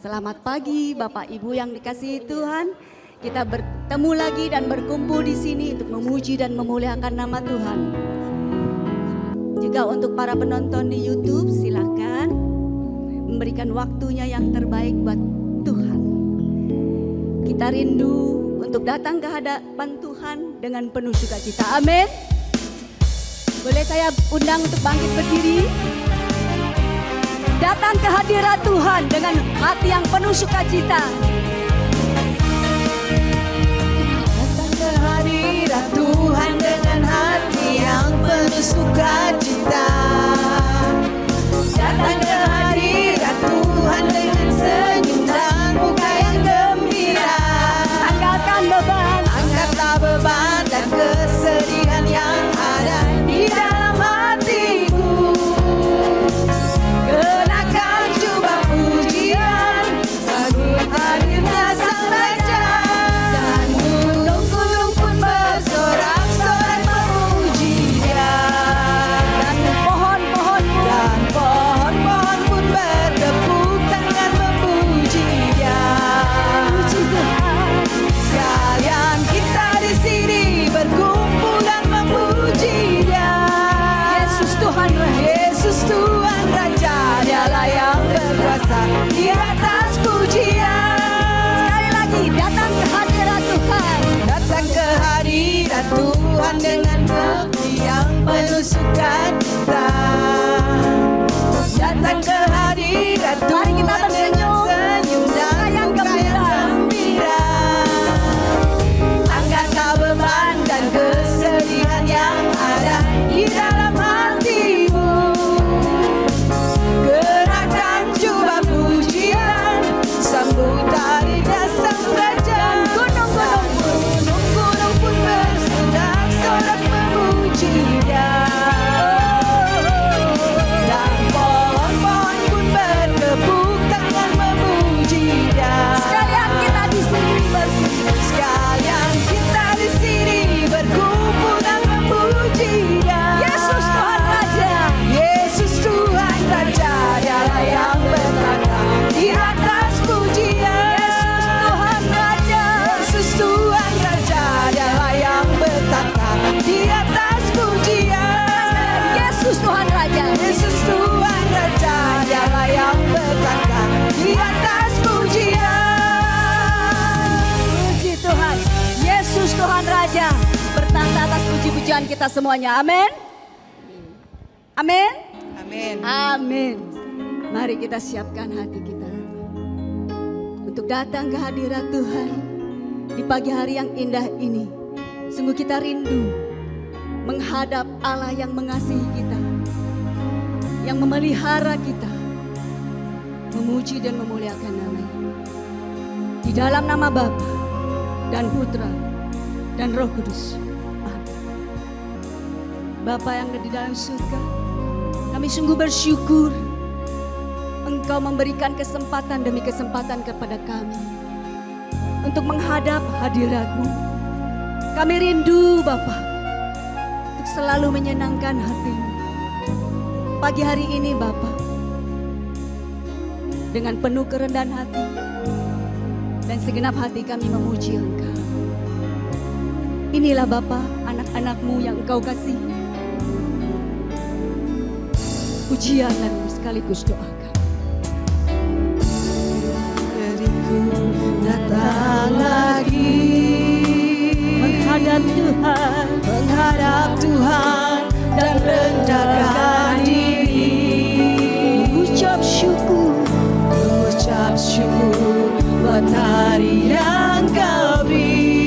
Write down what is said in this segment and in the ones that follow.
Selamat pagi Bapak Ibu yang dikasihi Tuhan. Kita bertemu lagi dan berkumpul di sini untuk memuji dan memuliakan nama Tuhan. Juga untuk para penonton di YouTube, silakan memberikan waktunya yang terbaik buat Tuhan. Kita rindu untuk datang ke hadapan Tuhan dengan penuh sukacita. Amin. Boleh saya undang untuk bangkit berdiri? Datang ke hadirat Tuhan dengan hati yang penuh sukacita. Datang ke hadirat Tuhan dengan hati yang penuh sukacita. Datang ke hadirat Tuhan dengan senyum dan muka yang gembira. Angkatkan beban, Angkatlah beban dan kesedihan yang ada di dalam hatimu. Kenakan jubah pujian, sambut hadirnya Sang Raja. Dan gunung-gunung pun bersorak-sorai memuji Dia. dan pohon-pohon pun bertepuk tangan memuji Dia. puji Tuhan. Sekalian kita di sini berkumpul dan memuji Dia. Yesus Tuhan, Yesus Tuhan Raja, Dialah yang berkuasa di atas pujian. sekali lagi datang ke hadirat Tuhan. Datang ke hadirat Tuhan dengan hati yang penuh sukacita. Datang ke hadirat Mari kita Tuhan dengan senyum dan yang muka yang gembira. Angkatlah beban dan kesedihan yang ada di dalam hatimu. Gerakkan jubah pujian, sambut hadirnya Sang Raja. Gunung-gunung pun bersorak-sorak memuji Dia. Dan pohon-pohon pun bertepuk tangan memuji Dia. Sekalian kita di sini Sekalian kita di sini berkumpul dan memuji Dia. Yesus Tuhan Raja. Yesus Tuhan Raja, Dialah yang bertata di atas pujian. Yesus Tuhan Raja. Yesus Tuhan Raja, Dialah yang bertata di atas pujian. Yesus Tuhan Raja. Yesus Tuhan Raja, Dialah yang bertata di atas pujian. Puji Tuhan. Yesus Tuhan Raja bertata atas puji-pujian kita semuanya. Amin. Amin. Amin. Amin. Mari kita siapkan hati kita untuk datang ke hadirat Tuhan di pagi hari yang indah ini. Sungguh kita rindu menghadap Allah yang mengasihi kita, yang memelihara kita, memuji dan memuliakan nama-Nya. Di dalam nama Bapa dan Putra dan Roh Kudus. Amin. Bapa yang ada di dalam surga, kami sungguh bersyukur Engkau memberikan kesempatan demi kesempatan kepada kami untuk menghadap hadirat-Mu. Kami rindu Bapa untuk selalu menyenangkan hati-Mu. Pagi hari ini Bapa, dengan penuh kerendahan hati dan segenap hati kami memuji Engkau. Inilah Bapa, anak-anak-Mu yang Engkau kasihi. Pujian dan sekaligus doa kami. Diriku datang lagi Menghadap Tuhan, dan rendahkan diri. mengucap syukur, Mengucap syukur buat hari yang Kau beri.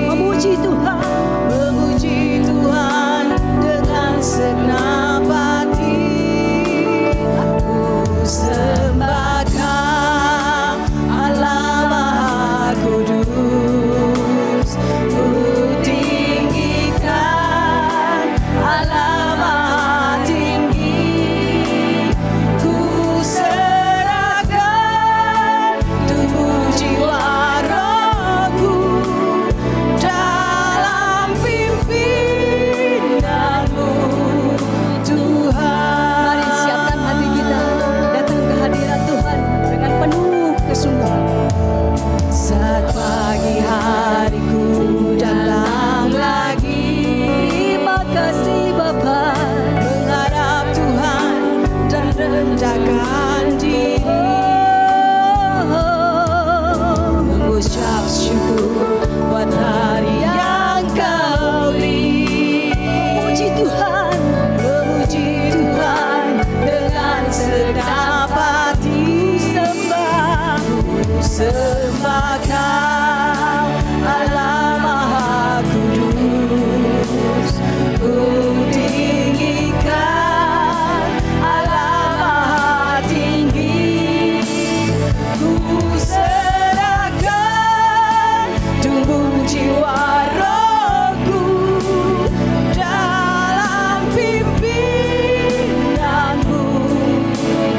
memuji Tuhan, Memuji Tuhan dengan segenap hati. Aku sembahkan Allah Maha Kudus. Ku tinggikan Allah Maha Tinggi. Ku serahkan tubuh jiwa sembah Kau Allah Maha Kudus, ku tinggikan Allah Maha Tinggi, ku serahkan tubuh jiwa rohku dalam pimpinanmu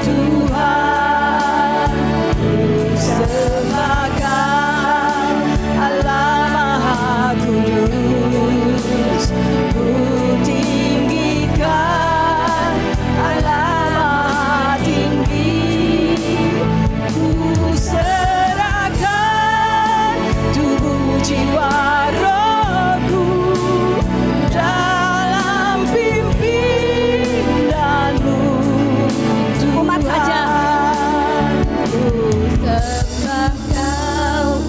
Tuhan. Sembah Kau Allah Maha Kudus, ku tinggikan Allah Maha Tinggi, ku serahkan tubuh jiwa rohku dalam pimpinanmu Umat saja. Tuhan. Sembah Kau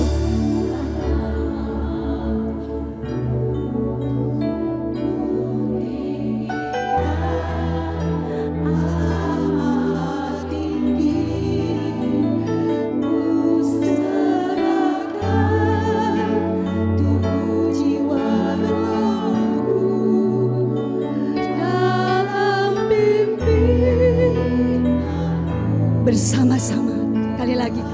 bersama-sama kali lagi.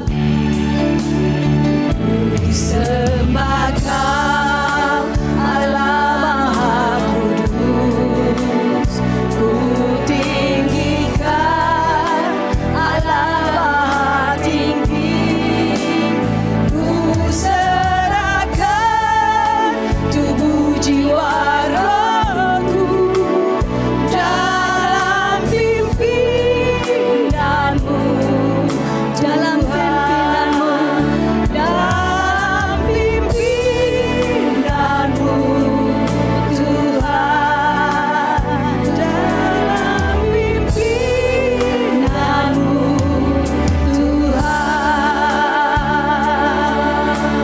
sembah Kau Allah Maha Kudus, ku tinggikan Allah Maha Tinggi, ku serahkan tubuh jiwa rohku dalam pimpinanmu Dalam pimpinanmu, dalam pimpinanmu Tuhan, dalam pimpinanmu Tuhan,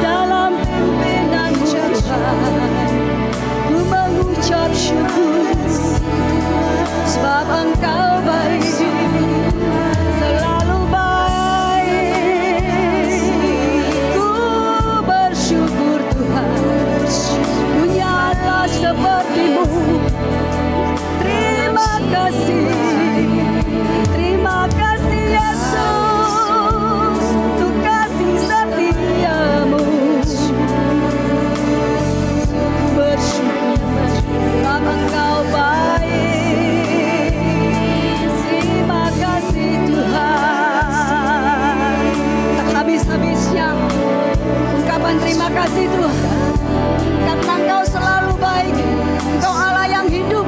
dalam pimpinanmu Tuhan, ku mengucap syukur sebab Engkau baik, selalu baik. Ku bersyukur Tuhan, punya Allah seperti-Mu. Terima kasih Yesus untuk kasih setia-Mu. Bersyukur sebab Engkau baik. Terima kasih Tuhan. Tak habis-habisnya ungkapan terima kasih Tuhan, karena Engkau selalu baik. Engkau Allah yang hidup,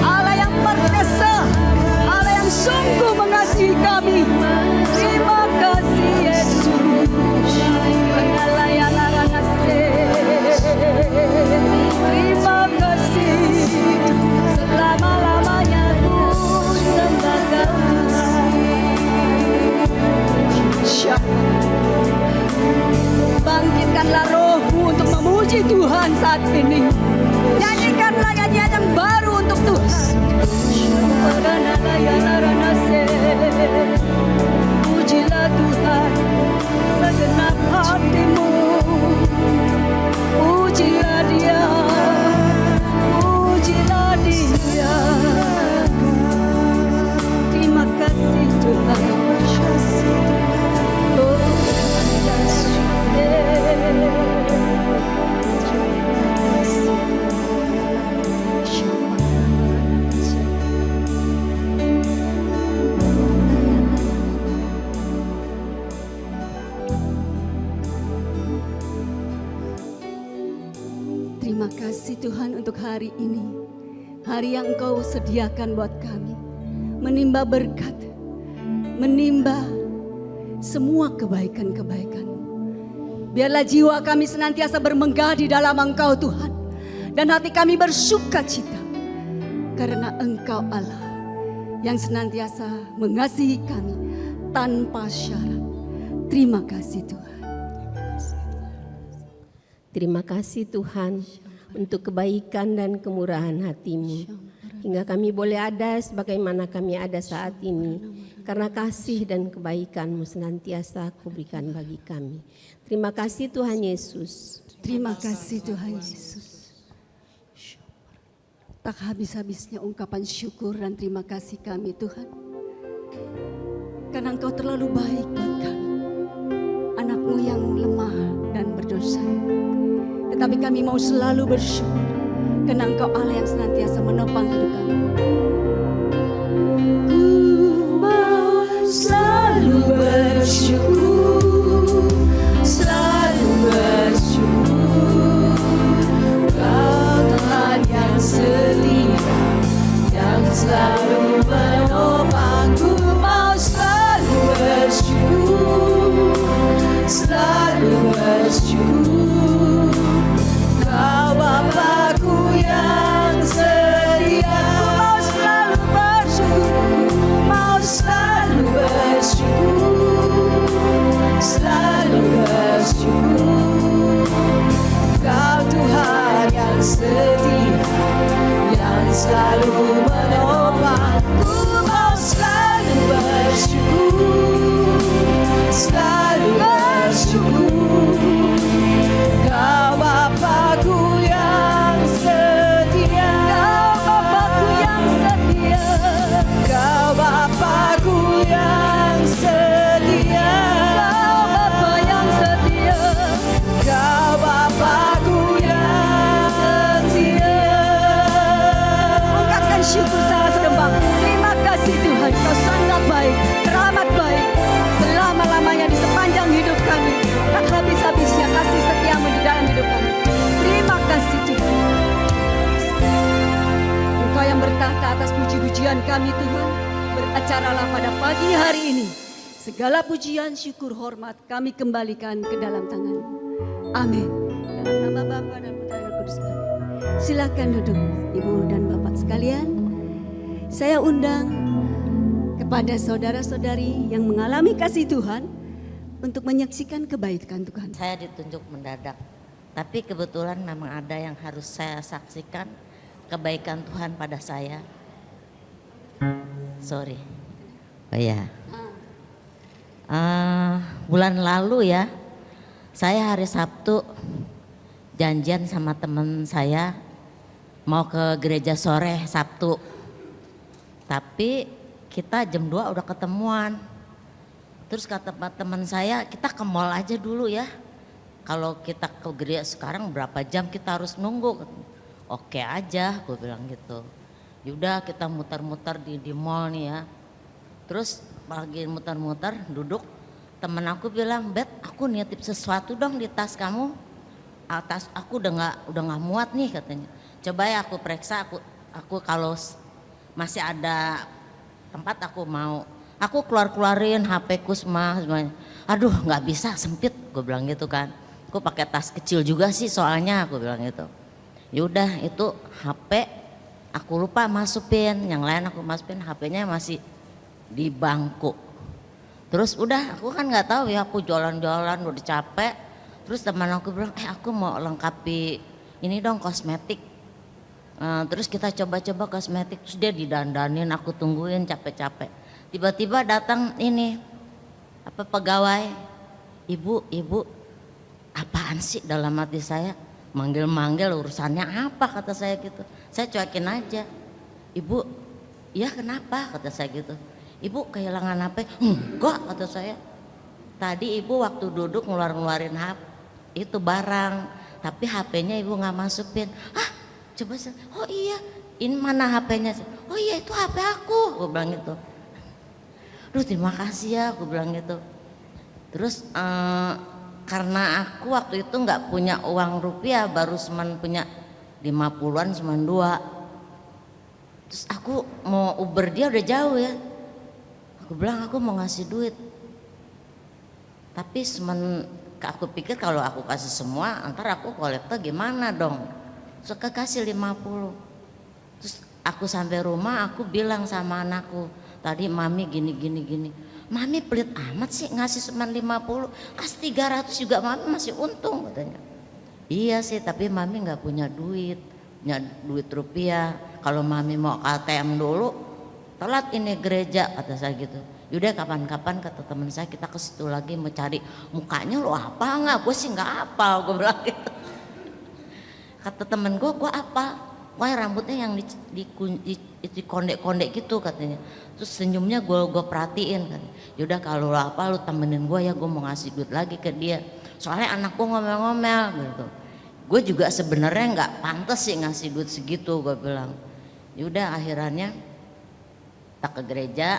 Allah yang perkasa, Allah yang sungguh mengasihi kami. Terima kasih Yesus. Terima kasih selama-lamanya ku sembah Kau Tuhan. Bangkitkanlah rohmu untuk memuji Tuhan saat ini. Nyanyikanlah nyanyian yang baru untuk Tuhan. Pujilah Tuhan segenap hatimu. Pujilah Dia, pujilah Dia. Terima kasih Tuhan. Oh, terima kasih Tuhan untuk hari ini, hari yang Engkau sediakan buat kami, menimba berkat, menimba semua kebaikan-kebaikan-Mu. Biarlah jiwa kami senantiasa bermegah di dalam Engkau Tuhan, dan hati kami bersuka cita karena Engkau Allah yang senantiasa mengasihi kami tanpa syarat. Terima kasih Tuhan. Terima kasih Tuhan untuk kebaikan dan kemurahan hati-Mu. hingga kami boleh ada sebagaimana kami ada saat ini, karena kasih dan kebaikan-Mu senantiasa Kau berikan bagi kami. Terima kasih Tuhan Yesus. Terima kasih Tuhan Yesus. Tak habis-habisnya ungkapan syukur dan terima kasih kami Tuhan. Karena Engkau terlalu baik buat kami. Anak-Mu yang lemah dan berdosa. Tetapi kami mau selalu bersyukur. Karena Engkau Allah yang senantiasa menopang hidup kami. Ku mau selalu bersyukur, selalu bersyukur. Kau Tuhan yang setia, yang selalu menopang. Ku mau selalu bersyukur, selalu bersyukur. Kau Bapa-Ku yang setia, mau selalu bersyukur, mau selalu bersyukur, selalu bersyukur. Kau Tuhan yang setia, yang selalu menopang. Ku mau selalu bersyukur, selalu bersyukur. Kau Bapa-Ku yang setia, Kau Bapa-Ku yang setia, Kau Bapa-Ku yang setia, Kau Bapa yang setia, Kau Bapa-Ku yang setia. Ungkapkan syukur secara sedembang. Terima kasih Tuhan, Kau sangat baik, teramat baik. Selama-lamanya di sepanjang hidup kami. Tak habis-habisnya kasih setiamu di dalam hidup kami. Terima kasih Tuhan. Engkau yang bertahta atas puji-pujian kami Tuhan. Beracaralah pada pagi hari ini. Segala pujian, syukur, hormat kami kembalikan ke dalam tangan-Mu. Amin. Dalam nama Bapa dan Putra dan Kudus. Silakan duduk Ibu dan Bapak sekalian. Saya undang kepada saudara-saudari yang mengalami kasih Tuhan untuk menyaksikan kebaikan Tuhan. Saya ditunjuk mendadak, tapi kebetulan memang ada yang harus saya saksikan kebaikan Tuhan pada saya. Sorry, oh ya, bulan lalu ya, saya hari Sabtu janjian sama teman saya mau ke gereja sore Sabtu, tapi kita jam 2 udah ketemuan. Terus kata teman saya, kita ke mall aja dulu ya. Kalau kita ke gereja sekarang berapa jam kita harus nunggu. Oke aja, gue bilang gitu. Yaudah kita muter-muter di mall nih ya. Terus lagi muter-muter duduk, temen aku bilang, Bet aku nitip sesuatu dong di tas kamu. Tas aku udah nggak muat nih katanya. Coba ya aku periksa, aku kalau masih ada tempat aku mau. Aku keluarin HP-ku semuanya. Aduh nggak bisa, sempit, gue bilang gitu kan. Aku pakai tas kecil juga sih soalnya, aku bilang gitu. Yaudah itu HP aku lupa masukin, yang lain aku masukin, HP-nya masih di bangku. Terus udah aku kan nggak tahu ya, aku jalan-jalan udah capek. Terus teman aku bilang, aku mau lengkapi ini dong kosmetik. Terus kita coba-coba kosmetik, terus dia didandanin, aku tungguin capek-capek. Tiba-tiba datang ini pegawai, ibu apaan sih dalam hati saya, manggil-manggil urusannya apa kata saya gitu. Saya cuekin aja, ibu ya kenapa kata saya gitu. Ibu kehilangan HP, enggak kata saya. Tadi ibu waktu duduk ngeluarin HP itu barang, tapi HP-nya ibu nggak masukin. Coba saya, oh iya ini mana HP-nya? Oh iya itu HP aku, gue bilang gitu. Duh terima kasih ya, aku bilang gitu. Terus karena aku waktu itu nggak punya uang rupiah, baru cuman punya 50-an cuman 2. Terus aku mau Uber, dia udah jauh ya. Aku bilang aku mau ngasih duit. Tapi aku pikir kalau aku kasih semua, ntar aku kolektor gimana dong. Suka kasih 50. Terus aku sampai rumah, aku bilang sama anakku, tadi mami gini. Mami pelit amat sih ngasih cuma 50, kasih 300 juga mami masih untung katanya. Iya sih, tapi mami nggak punya duit rupiah. kalau mami mau ke ATM dulu, telat ini gereja, kata saya gitu. Yaudah kapan-kapan, kata teman saya, kita ke situ lagi mau cari mukanya lo apa nggak? Gue sih nggak hafal, gue bilang gitu. Kata temen gue apa? Wah rambutnya yang di kondek-kondek gitu katanya. Terus senyumnya gue perhatiin kan. Yaudah kalau lo apa, lo temenin gue ya, gue mau ngasih duit lagi ke dia. Soalnya anak gue ngomel-ngomel gitu. Gue juga sebenarnya nggak pantas sih ngasih duit segitu, gue bilang. Yaudah akhirnya kita ke gereja,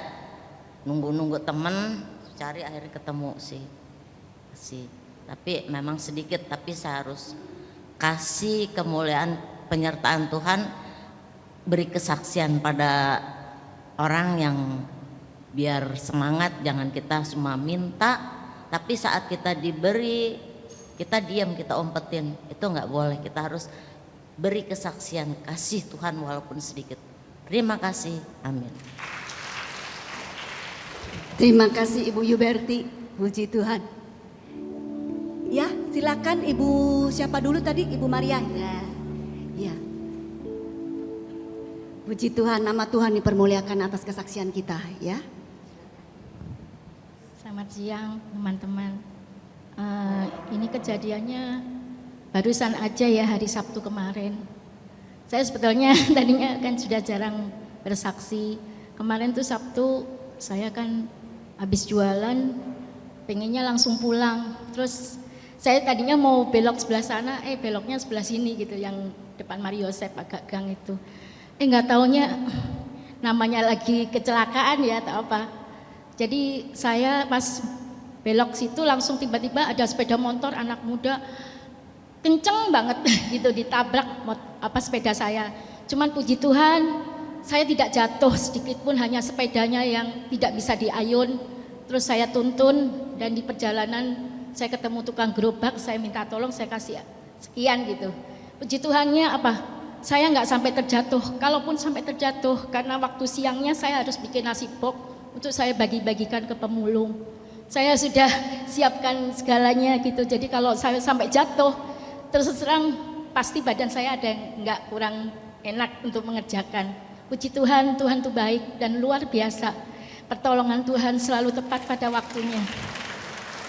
nunggu temen, cari akhirnya ketemu sih. Tapi memang sedikit, tapi saya harus kasih kemuliaan penyertaan Tuhan, beri kesaksian pada orang yang biar semangat. Jangan kita semua minta, tapi saat kita diberi, kita diam, kita umpetin, itu nggak boleh. Kita harus beri kesaksian, kasih Tuhan walaupun sedikit. Terima kasih, amin. Terima kasih Ibu Yuberti, puji Tuhan. Ya, silakan Ibu siapa dulu tadi? Ibu Maria. Ya. Puji Tuhan, nama Tuhan dipermuliakan atas kesaksian kita ya. Selamat siang teman-teman. Ini kejadiannya barusan aja ya, hari Sabtu kemarin. Saya sebetulnya tadinya kan sudah jarang bersaksi. Kemarin tuh Sabtu saya kan habis jualan, pengennya langsung pulang. Terus saya tadinya mau belok sebelah sana, beloknya sebelah sini gitu, yang depan Mario Yosef agak gang itu. Nggak taunya namanya lagi kecelakaan ya atau apa. Jadi saya pas belok situ langsung tiba-tiba ada sepeda motor anak muda kenceng banget gitu ditabrak sepeda saya. Cuman puji Tuhan saya tidak jatuh sedikit pun, hanya sepedanya yang tidak bisa diayun. Terus saya tuntun dan di perjalanan saya ketemu tukang gerobak, saya minta tolong, saya kasih sekian gitu. Puji Tuhannya apa? Saya nggak sampai terjatuh. Kalaupun sampai terjatuh, karena waktu siangnya saya harus bikin nasi pok untuk saya bagi-bagikan ke pemulung. Saya sudah siapkan segalanya gitu. Jadi kalau saya sampai jatuh, terus terang pasti badan saya ada yang nggak kurang enak untuk mengerjakan. Puji Tuhan, Tuhan itu baik dan luar biasa. Pertolongan Tuhan selalu tepat pada waktunya.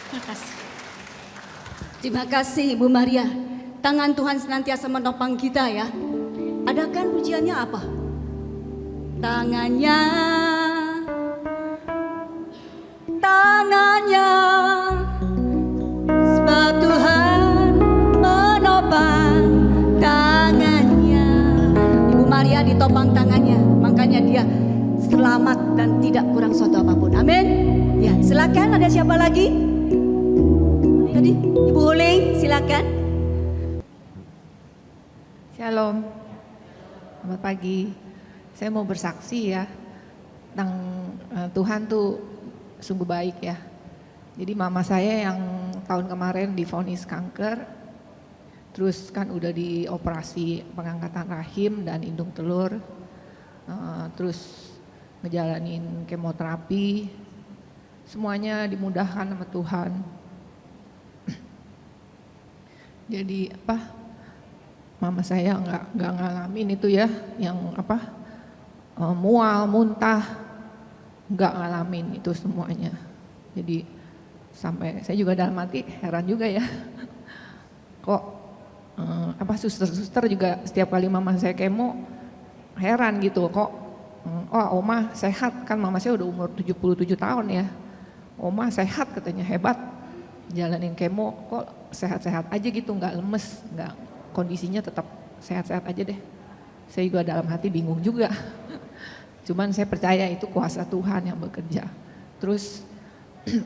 Terima kasih. Terima kasih Ibu Maria. Tangan Tuhan senantiasa menopang kita ya. Ada kan pujiannya apa? Tangannya sebab Tuhan menopang tangannya. Ibu Maria ditopang tangannya, makanya dia selamat dan tidak kurang suatu apapun. Amin. Ya, silakan, ada siapa lagi? Tadi Ibu Huling, silakan. Shalom, selamat pagi. Saya mau bersaksi ya tentang Tuhan tuh sungguh baik ya. Jadi mama saya yang tahun kemarin divonis kanker, terus kan udah dioperasi pengangkatan rahim dan indung telur, terus ngejalanin kemoterapi, semuanya dimudahkan sama Tuhan. Jadi mama saya nggak ngalamin itu ya, yang mual, muntah, nggak ngalamin itu semuanya. Jadi sampai saya juga dalam hati heran juga ya, kok suster-suster juga setiap kali mama saya kemo heran gitu, kok oma sehat, kan mama saya udah umur 77 tahun ya, oma sehat katanya, hebat jalanin kemo, kok sehat-sehat aja gitu, nggak lemes, nggak, kondisinya tetap sehat-sehat aja deh. Saya juga dalam hati bingung juga. Cuman saya percaya itu kuasa Tuhan yang bekerja. Terus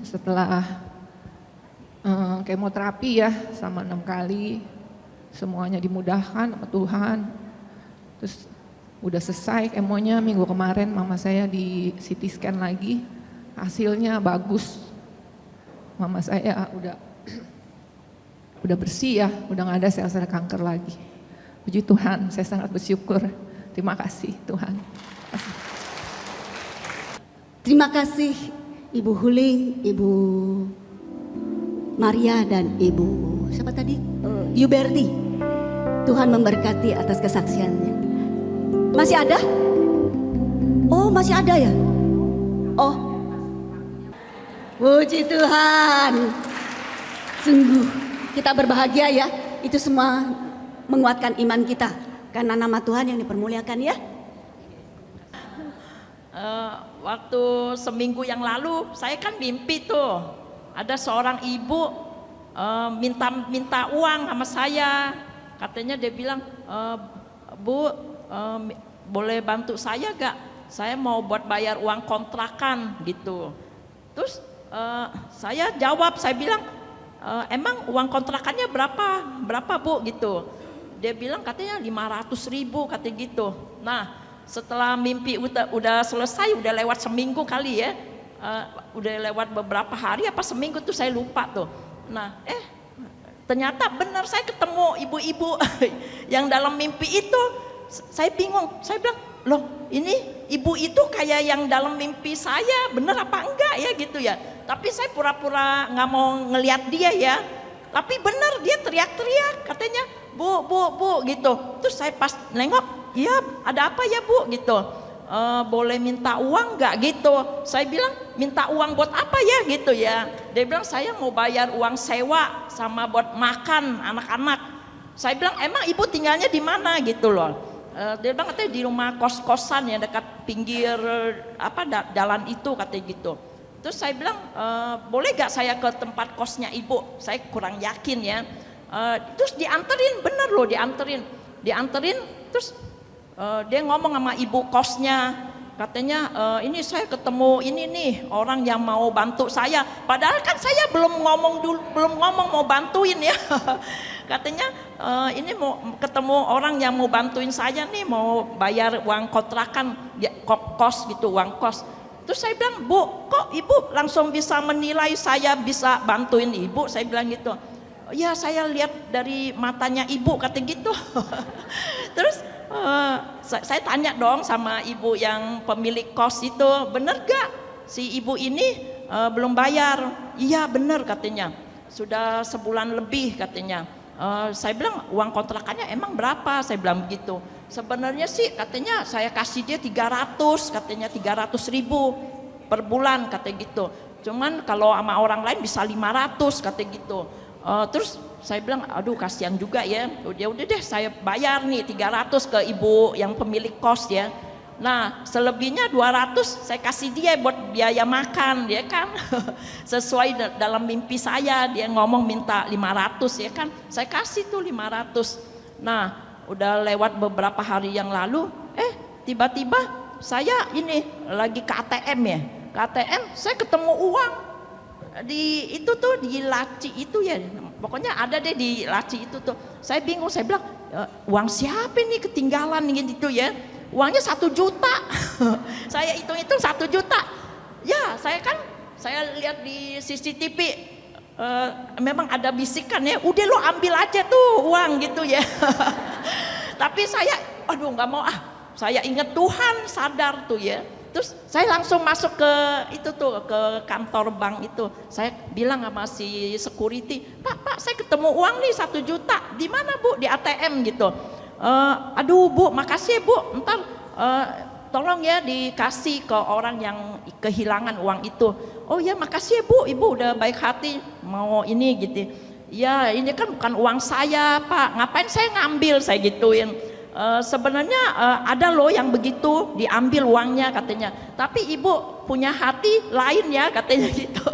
setelah kemoterapi ya sama 6 kali, semuanya dimudahkan sama Tuhan. Terus udah selesai kemonya, minggu kemarin mama saya di CT scan lagi, hasilnya bagus. Mama saya udah bersih ya, udah gak ada sel-sel kanker lagi. Puji Tuhan, saya sangat bersyukur. Terima kasih Tuhan. Terima kasih Ibu Huling, Ibu Maria dan Ibu siapa tadi? Yuberti. Tuhan memberkati atas kesaksiannya. Masih ada? Oh, masih ada ya? Oh. Puji Tuhan. Sungguh kita berbahagia ya. Itu semua menguatkan iman kita. Karena nama Tuhan yang dipermuliakan ya. Waktu seminggu yang lalu saya kan mimpi tuh ada seorang ibu minta uang sama saya. Katanya dia bilang, Bu, boleh bantu saya gak? Saya mau buat bayar uang kontrakan gitu. Terus saya jawab, saya bilang, emang uang kontrakannya berapa Bu gitu. Dia bilang katanya 500.000 katanya gitu. Nah setelah mimpi udah selesai, udah lewat seminggu kali ya, udah lewat beberapa hari apa seminggu tuh saya lupa tuh. Nah ternyata benar saya ketemu ibu-ibu yang dalam mimpi itu. Saya bingung, saya bilang loh ini ibu itu kayak yang dalam mimpi saya, bener apa enggak ya gitu ya. Tapi saya pura-pura nggak mau ngelihat dia ya. Tapi bener dia teriak-teriak katanya bu gitu. Terus saya pas nengok, iya ada apa ya Bu gitu. Boleh minta uang nggak gitu. Saya bilang minta uang buat apa ya gitu ya. Dia bilang saya mau bayar uang sewa sama buat makan anak-anak. Saya bilang emang ibu tinggalnya di mana gitu loh. Dia bilang katanya di rumah kos-kosan ya dekat pinggir jalan itu katanya gitu. Terus saya bilang boleh gak saya ke tempat kosnya ibu, saya kurang yakin ya. Terus dianterin, bener loh dianterin. Terus dia ngomong sama ibu kosnya, katanya ini saya ketemu ini nih orang yang mau bantu saya. Padahal kan saya belum ngomong mau bantuin ya. Katanya ini mau ketemu orang yang mau bantuin saya nih, mau bayar uang kontrakan ya, kos gitu, uang kos. Terus saya bilang, Bu, kok ibu langsung bisa menilai saya bisa bantuin ibu? Saya bilang gitu. Ya saya lihat dari matanya ibu, kata gitu. Terus saya tanya dong sama ibu yang pemilik kos itu, bener gak si ibu ini belum bayar? Iya bener katanya, sudah sebulan lebih katanya. Saya bilang uang kontrakannya emang berapa? Saya bilang begitu. Sebenarnya sih katanya saya kasih dia 300, katanya 300.000 per bulan katanya gitu. Cuman kalau sama orang lain bisa 500 katanya gitu. Terus saya bilang aduh kasihan juga ya. Udah deh saya bayar nih 300 ke ibu yang pemilik kos ya. Nah selebihnya 200 saya kasih dia buat biaya makan ya kan. Sesuai dalam mimpi saya, dia ngomong minta 500 ya kan. Saya kasih tuh 500. Nah udah lewat beberapa hari yang lalu, tiba-tiba saya ini lagi ke ATM ya. Ke ATM saya ketemu uang di itu tuh, di laci itu ya. Pokoknya ada deh di laci itu tuh. Saya bingung, saya bilang uang siapa nih ketinggalan gitu ya. Uangnya 1 juta. Saya hitung-hitung 1 juta. Ya saya lihat di CCTV memang ada bisikan ya, udah lo ambil aja tuh uang gitu ya. Tapi saya aduh nggak mau saya ingat Tuhan, sadar tuh ya. Terus saya langsung masuk ke itu tuh, ke kantor bank itu. Saya bilang sama si security, Pak saya ketemu uang nih 1 juta. Di mana Bu? Di ATM gitu. Aduh Bu, makasih Bu. Ntar tolong ya dikasih ke orang yang kehilangan uang itu. Oh ya makasih ya Bu, Ibu udah baik hati mau ini gitu. Ya ini kan bukan uang saya Pak, ngapain saya ngambil, saya gituin. Sebenarnya ada loh yang begitu diambil uangnya katanya. Tapi ibu punya hati lain ya katanya gitu.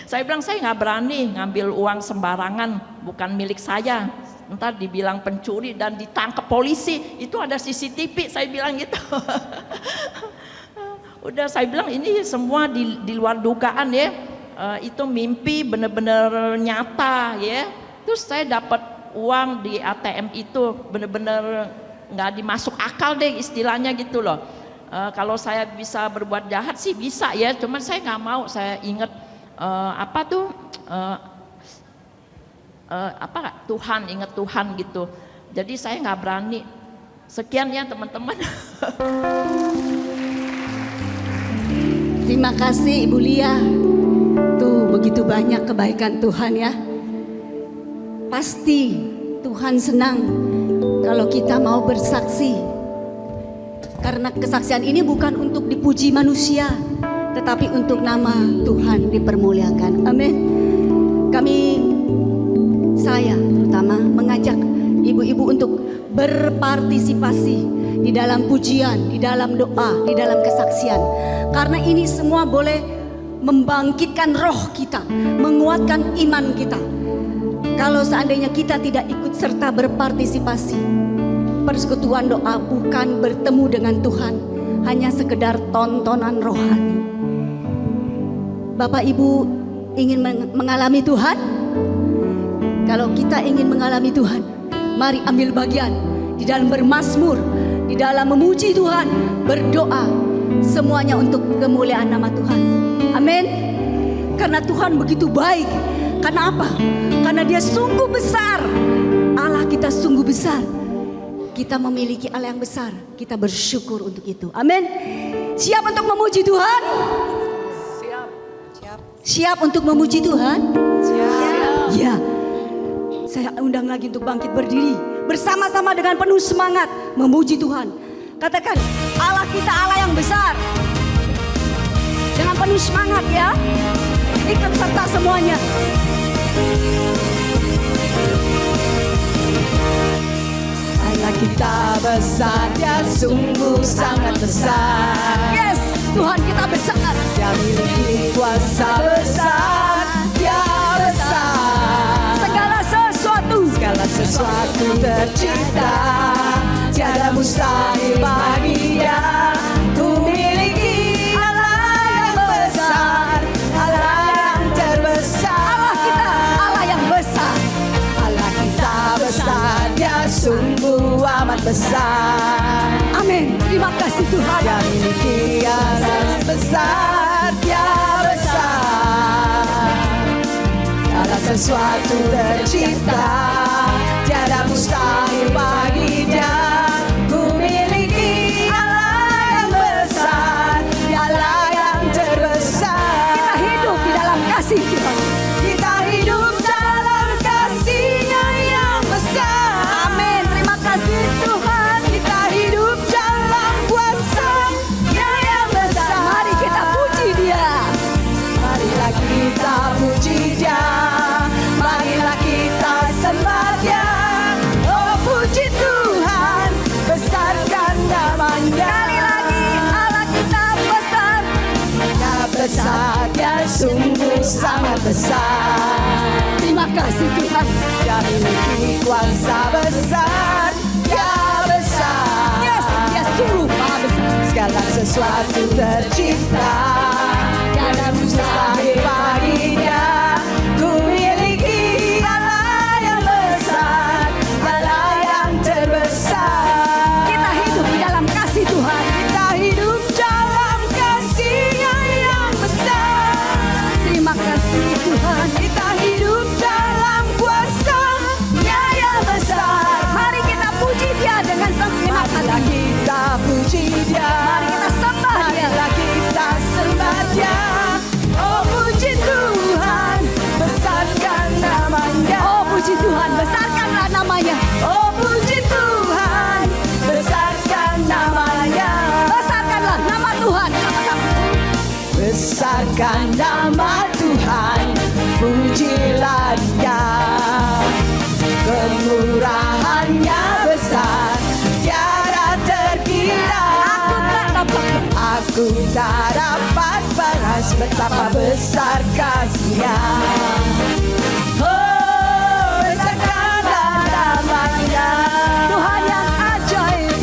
Saya bilang saya nggak berani ngambil uang sembarangan, bukan milik saya. Ntar dibilang pencuri dan ditangkap polisi, itu ada CCTV, saya bilang gitu. Udah saya bilang ini semua di luar dugaan ya. Itu mimpi bener-bener nyata ya. Terus saya dapat uang di ATM itu bener-bener nggak dimasuk akal deh istilahnya gitu loh. Kalau saya bisa berbuat jahat sih bisa ya, cuman saya nggak mau. Saya ingat Tuhan, ingat Tuhan gitu. Jadi saya nggak berani. Sekian ya teman-teman. Terima kasih Ibu Lia. Tuh begitu banyak kebaikan Tuhan ya. Pasti Tuhan senang kalau kita mau bersaksi. Karena kesaksian ini bukan untuk dipuji manusia, tetapi untuk nama Tuhan dipermuliakan. Amin. Saya terutama mengajak ibu-ibu untuk berpartisipasi di dalam pujian, di dalam doa, di dalam kesaksian. Karena ini semua boleh membangkitkan roh kita, menguatkan iman kita. Kalau seandainya kita tidak ikut serta berpartisipasi, persekutuan doa bukan bertemu dengan Tuhan, hanya sekedar tontonan rohani. Bapak Ibu ingin mengalami Tuhan? Kalau kita ingin mengalami Tuhan, mari ambil bagian di dalam bermazmur, di dalam memuji Tuhan, berdoa, semuanya untuk kemuliaan nama Tuhan. Amin. Karena Tuhan begitu baik. Karena apa? Karena Dia sungguh besar. Allah kita sungguh besar. Kita memiliki Allah yang besar. Kita bersyukur untuk itu. Amin. Siap untuk memuji Tuhan? Siap untuk memuji Tuhan? Siap. Ya. Saya undang lagi untuk bangkit berdiri bersama-sama dengan penuh semangat memuji Tuhan. Katakan, Allah kita Allah yang besar. Dengan penuh semangat ya. Ikut serta semuanya. Allah kita besar, Dia sungguh sangat besar. Yes, Tuhan kita besar. Dia miliki kuasa besar, Dia besar. Segala sesuatu tercipta, tiada mustahil bagi Dia. Ku miliki Allah yang besar, Allah yang terbesar. Allah kita Allah yang besar. Allah kita besar, Dia sungguh amat besar. Amin. Terima kasih Tuhan. Dia miliki Allah besar, Dia besar. Segala sesuatu tercipta, tiada mustahil bagi Dia. Ku miliki Allah yang besar, Allah yang terbesar. Kita hidup di dalam kasih Tuhan. Kita hidup dalam kasih-Nya yang besar. Amin. Terima kasih Tuhan. Kita hidup dalam kuasa-Nya yang besar. Mari kita puji Dia. Marilah kita puji Dia, marilah kita sembah Dia. Oh puji Tuhan, besarkan namanya. Sekali lagi Allah kita besar. Dia besar, Dia sungguh sangat besar. Terima kasih Tuhan. Dia memiliki kuasa besar, Dia besar. Yes, Dia sungguh maha besar. Segala sesuatu tercipta, tiada mustahil bagi Dia. Ku miliki Allah yang besar, Allah yang terbesar. Kita hidup di dalam kasih Tuhan. Kita hidup dalam kasih-Nya yang besar. Terima kasih Tuhan. Kita hidup dalam kuasa-Nya yang besar. Mari kita puji Dia dengan segenap Marilah hati. kita puji Dia, Mari kita sembah Dia. marilah kita sembah Dia. Oh puji Tuhan, besarkan namanya. Oh puji Tuhan, besarkanlah namanya. Oh puji Tuhan, besarkan namanya. Besarkanlah nama Tuhan. Sama-sama. Besarkan nama Tuhan, pujilah Dia. Kemurahan-Nya besar, tiada terkira. Aku tak dapat balas betapa besar kasih-Nya. Oh, besarkanlah namanya. Tuhan yang ajaib.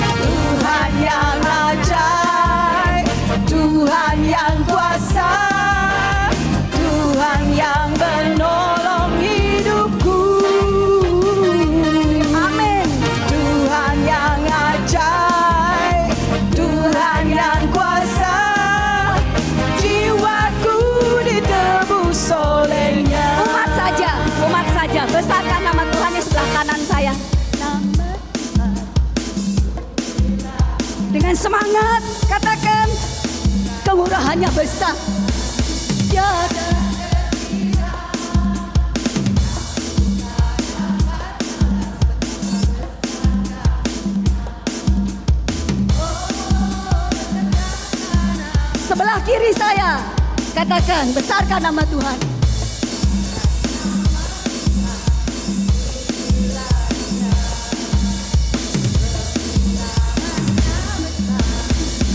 Tuhan yang ajaib, Tuhan yang kuasa, Tuhan yang menolong hidupku. Amin. Tuhan yang ajaib, Tuhan yang kuasa, jiwaku ditebus oleh-Nya. Umat saja, besarkan nama Tuhan di sebelah kanan saya. Dengan semangat katakan, kemurahan-Nya besar. Tiada. Katakan, besarkan nama Tuhan.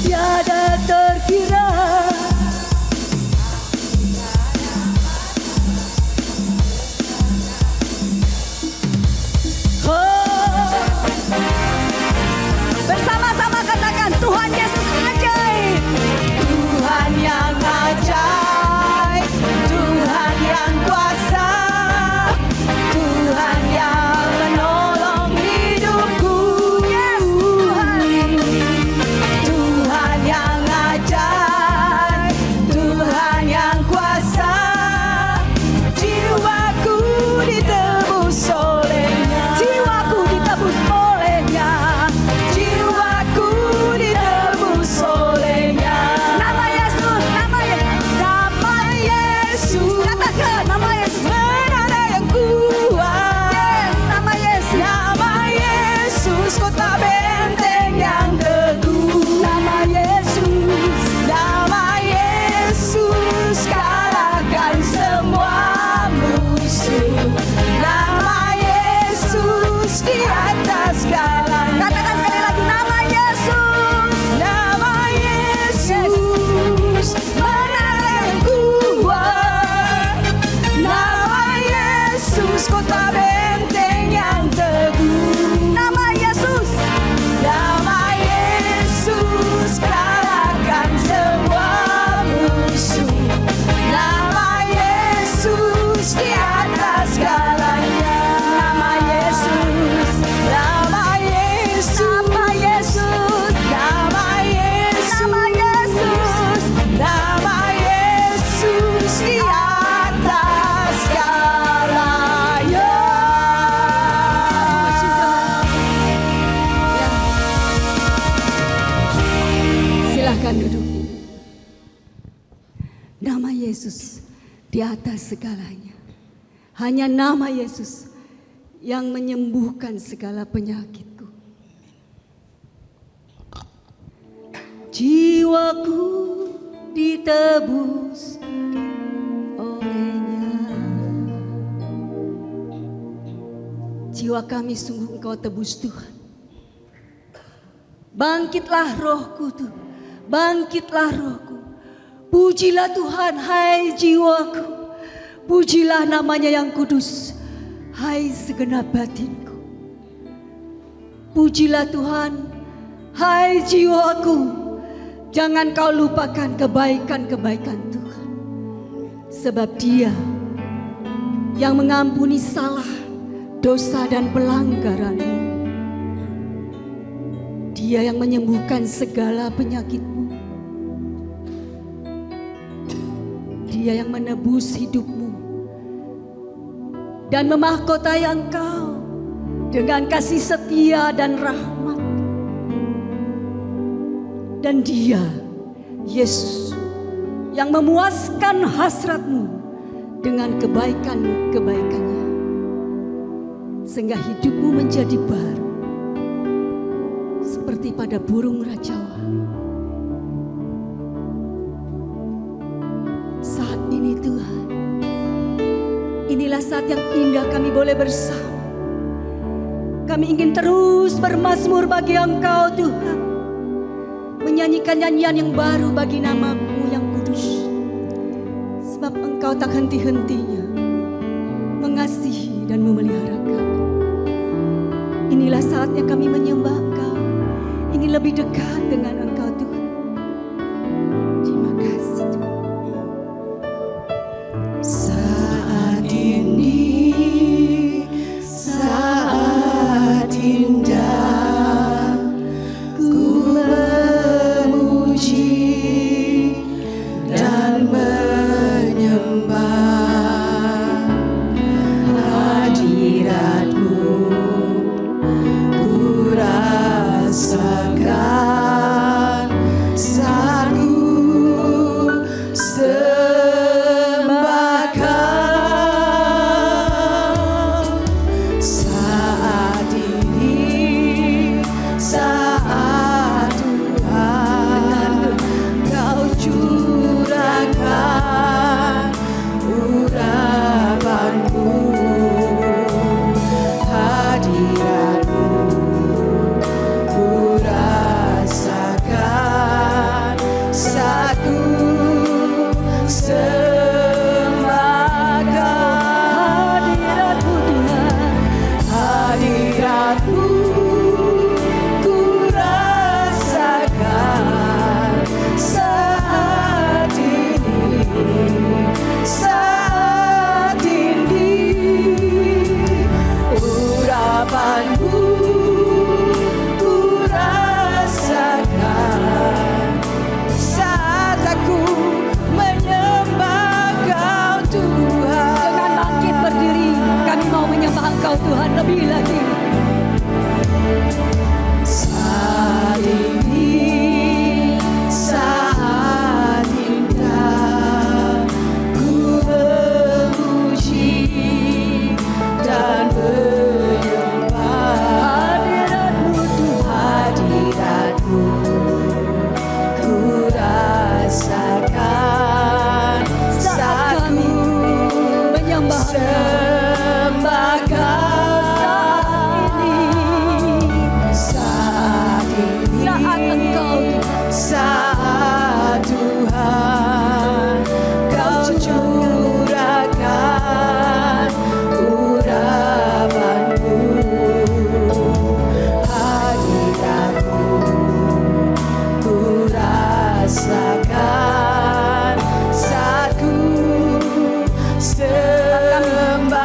Tiada terkira. Bersama-sama katakan, Tuhan Yesus ajaib. Tuhan yang ajaib, Tuhan yang kuasa, Tuhan yang menolong hidupku. Yes, Tuhan. Tuhan yang ajaib, Tuhan yang kuasa, jiwaku ditebus olehnya. Jiwaku ditebus olehnya. Jiwaku ditebus olehnya. Nama Yesus, nama Yesus. Nama Yesus, Katakan nama Yesus. menara yang kuat. Yes, nama Yesus. Nama Yesus, kota benteng yang teguh. Nama Yesus. Nama Yesus, kalahkan semua musuh. Nama Yesus di atas segalanya. Katakan sekali lagi, nama Yesus. Nama Yesus, menara yang kuat. Nama Yesus, kota benteng yang teguh. Nama Yesus. Nama Yesus, kalahkan semua musuh. Nama Yesus di atas segalanya. Nama Yesus, nama Yesus, Nama Yesus. nama Yesus, Nama Yesus. nama Yesus di atas segalanya. Silahkan duduk. Nama Yesus di atas segalanya. Hanya nama Yesus yang menyembuhkan segala penyakitku. Jiwaku ditebus olehnya. Jiwa kami sungguh Engkau tebus Tuhan. Bangkitlah rohku tuh, bangkitlah rohku. Pujilah Tuhan, hai jiwaku. Pujilah namanya yang kudus, hai segenap batinku. Pujilah Tuhan, hai jiwaku. Jangan kau lupakan kebaikan-kebaikan Tuhan. Sebab Dia yang mengampuni salah, dosa dan pelanggaranmu. Dia yang menyembuhkan segala penyakitmu. Dia yang menebus hidupmu dan memahkotai engkau dengan kasih setia dan rahmat. Dan Dia, Yesus, yang memuaskan hasratmu dengan kebaikan-kebaikannya, sehingga hidupmu menjadi baru seperti pada burung rajawa. Saat ini Tuhan, inilah saat yang indah kami boleh bersama. Kami ingin terus bermazmur bagi Engkau Tuhan, menyanyikan nyanyian yang baru bagi nama-Mu yang kudus. Sebab Engkau tak henti-hentinya mengasihi dan memelihara kami. Inilah saatnya kami menyembah Engkau, ingin lebih dekat dengan Engkau Tuhan. Terima kasih Tuhan. Saat ini, saat indah, ku memuji dan menyembah. sembah Kau saat ini, Saat Engkau saat Tuhan Kau curahkan urapanmu, hadiratmu ku rasakan saat ku sembah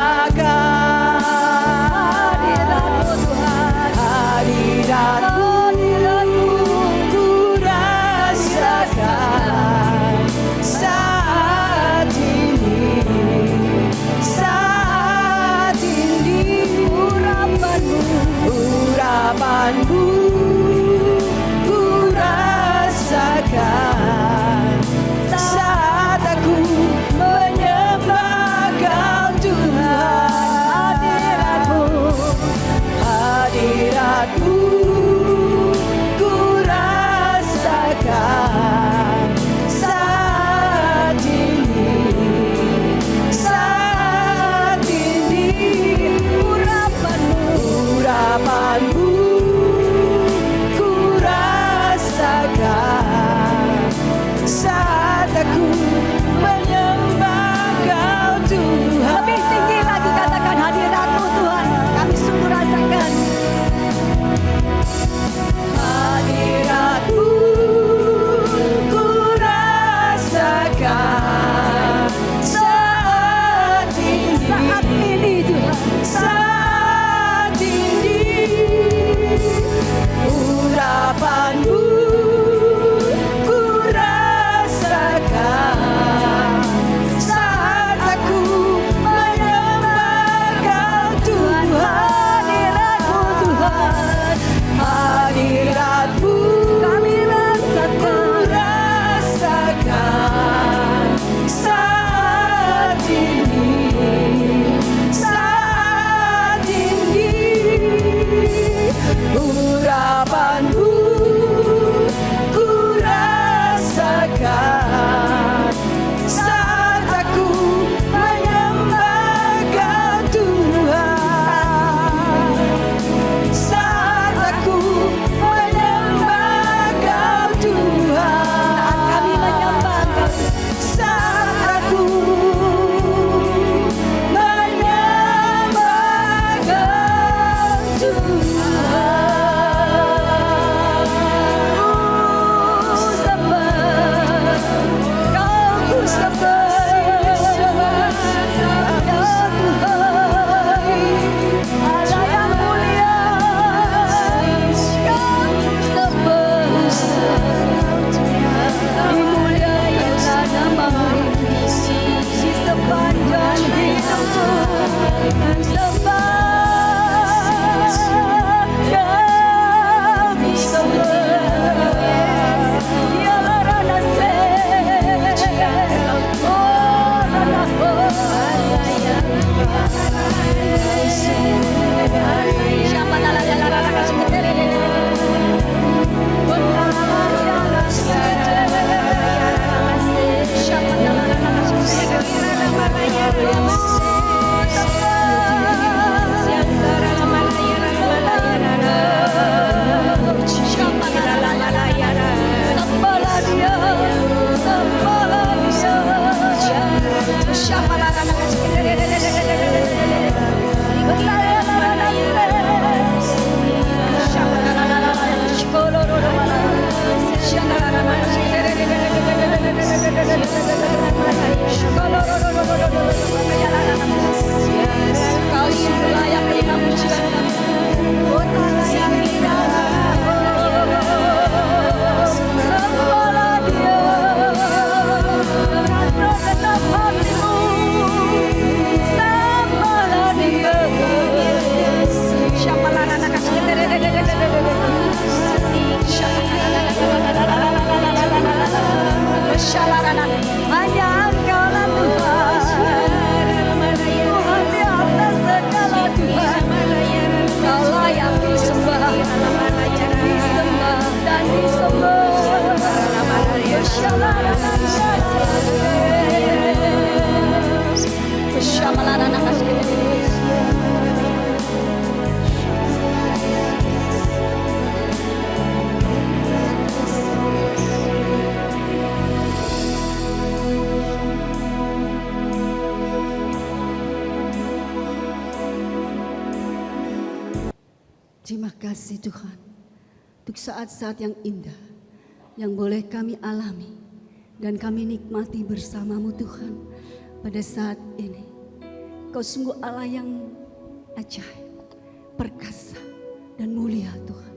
Terima kasih Tuhan untuk saat-saat yang indah yang boleh kami alami dan kami nikmati bersamamu Tuhan pada saat ini. Kau sungguh Allah yang ajaib, perkasa dan mulia Tuhan.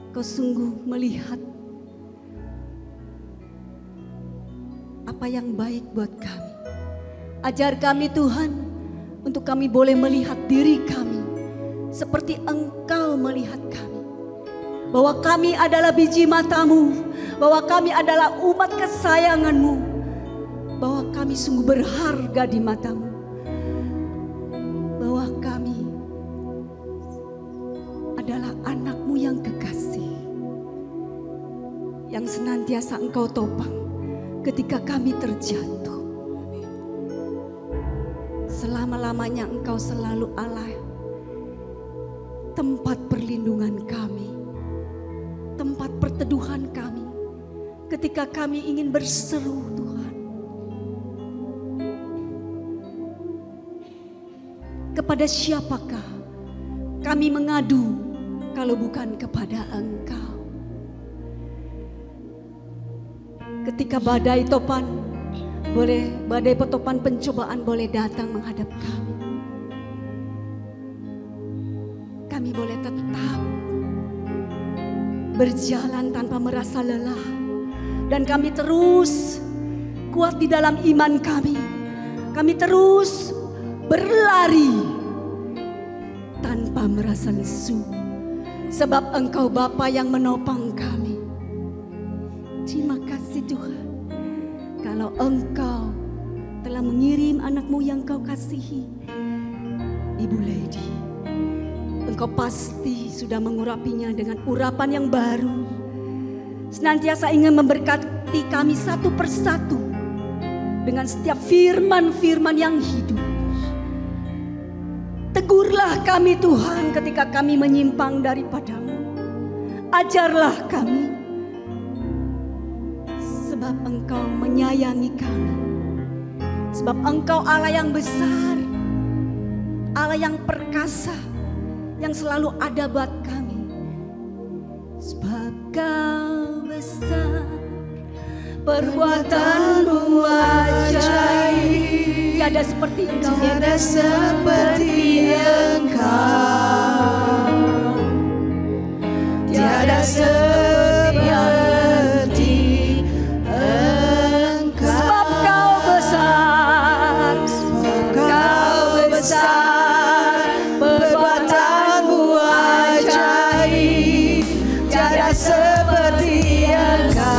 Kau sungguh melihat apa yang baik buat kami. Ajar kami Tuhan untuk kami boleh melihat diri kami seperti Engkau melihat kami. Bahwa kami adalah biji matamu, bahwa kami adalah umat kesayanganmu, bahwa kami sungguh berharga di matamu, bahwa kami adalah anakmu yang kekasih, yang senantiasa Engkau topang ketika kami terjatuh. Selama-lamanya Engkau selalu Allah, tempat perlindungan kami, tempat perteduhan kami ketika kami ingin berseru Tuhan. Kepada siapakah kami mengadu kalau bukan kepada Engkau? Ketika badai petopan pencobaan boleh datang menghadap kami, kami boleh tetap berjalan tanpa merasa lelah, dan kami terus kuat di dalam iman kami. Kami terus berlari tanpa merasa lesu, sebab Engkau Bapa yang menopang kami. Terima kasih Tuhan, kalau Engkau telah mengirim anakmu yang Kau kasihi, Ibu Lady. Engkau pasti sudah mengurapinya dengan urapan yang baru. Senantiasa ingin memberkati kami satu persatu dengan setiap firman-firman yang hidup. Tegurlah kami Tuhan ketika kami menyimpang daripada-Mu. Ajarlah kami, sebab Engkau menyayangi kami. Sebab Engkau Allah yang besar, Allah yang perkasa, yang selalu ada buat kami. Sebab Kau besar, perbuatan-Mu ajaib, tiada seperti Engkau, tiada seperti Engkau, tiada seperti Engkau. sebab Kau besar, Kau besar, perbuatan-Mu ajaib, tiada seperti Engkau,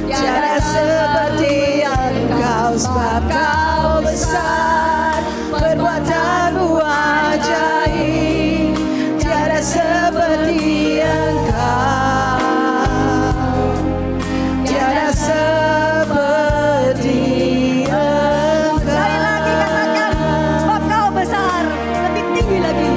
tiada seperti Engkau. Sebab Kau besar, perbuatan-Mu ajaib, tiada seperti Engkau, tiada seperti Engkau. sekali lagi katakan, sebab Kau besar, lebih tinggi lagi.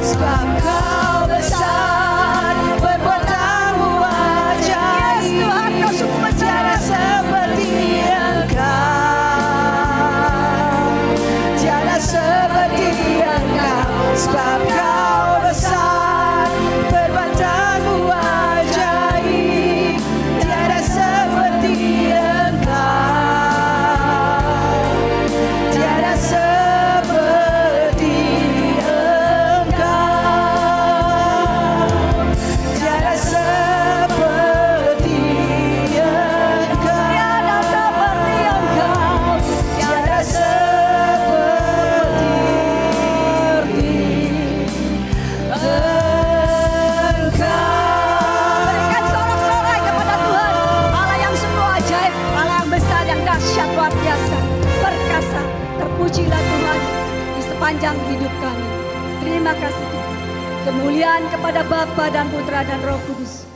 Sebab Kau besar, perbuatan-Mu ajaib, Yes Tuhan, Kau sungguh besar. tiada seperti Engkau, tiada seperti Engkau. Sebab Kau besar, perbuatan-Mu ajaib, tiada seperti Engkau, tiada seperti Engkau, tiada seperti Engkau, Tiada seperti Engkau, tiada seperti Engkau. berikan sorak-sorai kepada Tuhan, Allah yang sungguh ajaib, Allah yang besar, yang dahsyat, luar biasa, perkasa. Terpujilah Tuhan di sepanjang hidup kami. Terima kasih Tuhan. Kemuliaan kepada Bapa dan Putra dan Roh Kudus.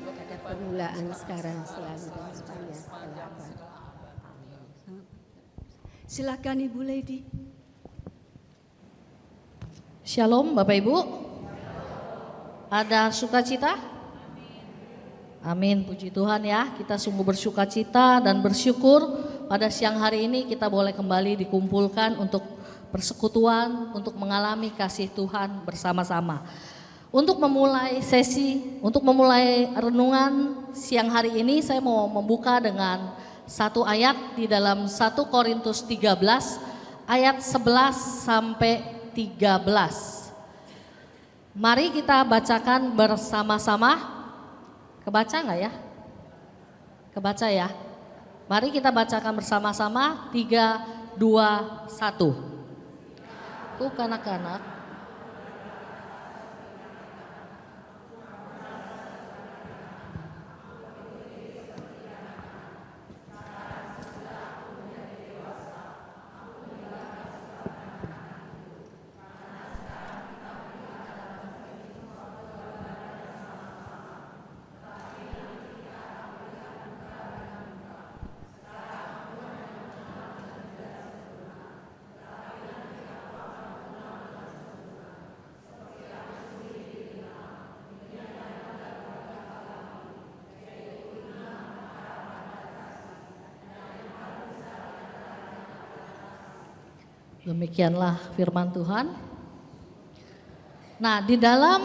Pada permulaan sekarang selalu dan sepanjang segala abad. Silakan Ibu Lady. Shalom Bapak Ibu. Ada sukacita? Amin, puji Tuhan ya. Kita sungguh bersukacita dan bersyukur pada siang hari ini kita boleh kembali dikumpulkan untuk persekutuan, untuk mengalami kasih Tuhan bersama-sama. Untuk memulai sesi, untuk memulai renungan siang hari ini, saya mau membuka dengan satu ayat di dalam 1 Korintus 13 ayat 11 sampai 13. Mari kita bacakan bersama-sama. Kebaca nggak ya? Kebaca ya. Mari kita bacakan bersama-sama. 3, 2, 1. Tuh kanak-kanak. Demikianlah firman Tuhan. Nah, di dalam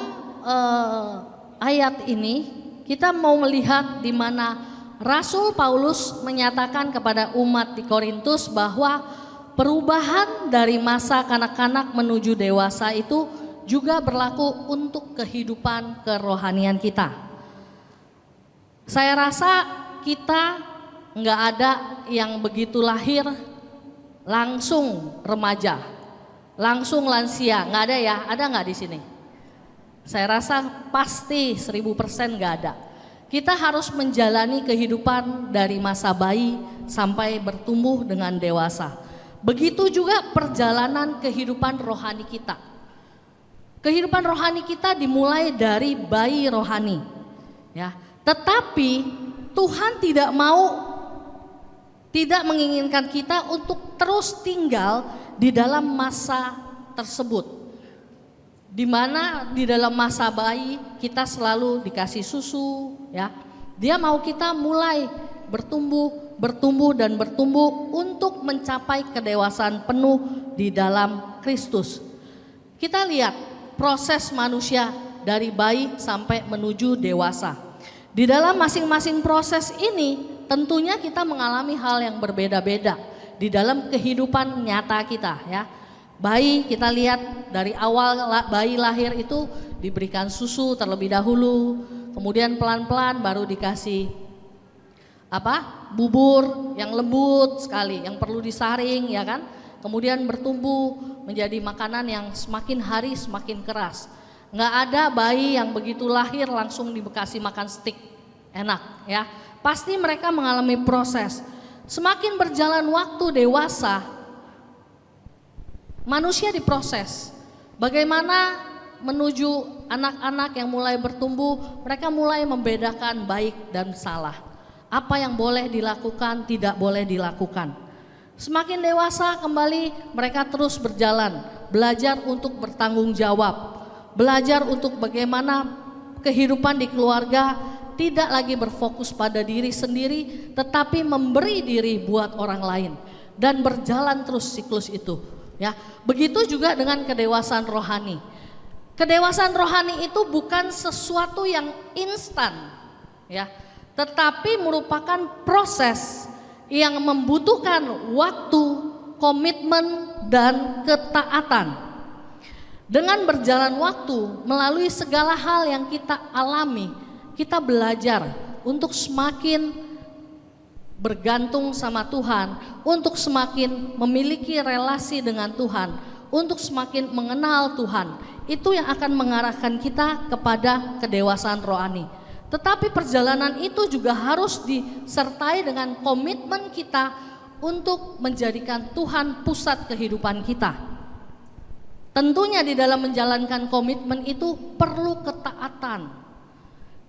ayat ini kita mau melihat di mana Rasul Paulus menyatakan kepada umat di Korintus bahwa perubahan dari masa kanak-kanak menuju dewasa itu juga berlaku untuk kehidupan kerohanian kita. Saya rasa kita nggak ada yang begitu lahir langsung remaja, langsung lansia, nggak ada ya? Ada nggak di sini? Saya rasa pasti 1000% nggak ada. Kita harus menjalani kehidupan dari masa bayi sampai bertumbuh dengan dewasa. Begitu juga perjalanan kehidupan rohani kita. Kehidupan rohani kita dimulai dari bayi rohani, ya. Tetapi Tuhan tidak menginginkan kita untuk terus tinggal di dalam masa tersebut, di mana di dalam masa bayi kita selalu dikasih susu, ya. Dia mau kita mulai bertumbuh dan bertumbuh untuk mencapai kedewasaan penuh di dalam Kristus. Kita lihat proses manusia dari bayi sampai menuju dewasa. Di dalam masing-masing proses ini tentunya kita mengalami hal yang berbeda-beda di dalam kehidupan nyata kita, ya. Bayi kita lihat dari awal bayi lahir itu diberikan susu terlebih dahulu, kemudian pelan-pelan baru dikasih bubur yang lembut sekali, yang perlu disaring, ya kan. Kemudian bertumbuh menjadi makanan yang semakin hari semakin keras. Nggak ada bayi yang begitu lahir langsung dikasih makan stik enak, ya. Pasti mereka mengalami proses. Semakin berjalan waktu dewasa, manusia diproses. Bagaimana menuju anak-anak yang mulai bertumbuh, mereka mulai membedakan baik dan salah. Apa yang boleh dilakukan, tidak boleh dilakukan. Semakin dewasa kembali mereka terus berjalan, belajar untuk bertanggung jawab, belajar untuk bagaimana kehidupan di keluarga tidak lagi berfokus pada diri sendiri, tetapi memberi diri buat orang lain dan berjalan terus siklus itu, ya. Begitu juga dengan kedewasaan rohani. Kedewasaan rohani itu bukan sesuatu yang instan, ya, tetapi merupakan proses yang membutuhkan waktu, komitmen, dan ketaatan. Dengan berjalan waktu melalui segala hal yang kita alami, kita belajar untuk semakin bergantung sama Tuhan, untuk semakin memiliki relasi dengan Tuhan, untuk semakin mengenal Tuhan. Itu yang akan mengarahkan kita kepada kedewasaan rohani. Tetapi perjalanan itu juga harus disertai dengan komitmen kita untuk menjadikan Tuhan pusat kehidupan kita. Tentunya di dalam menjalankan komitmen itu perlu ketaatan.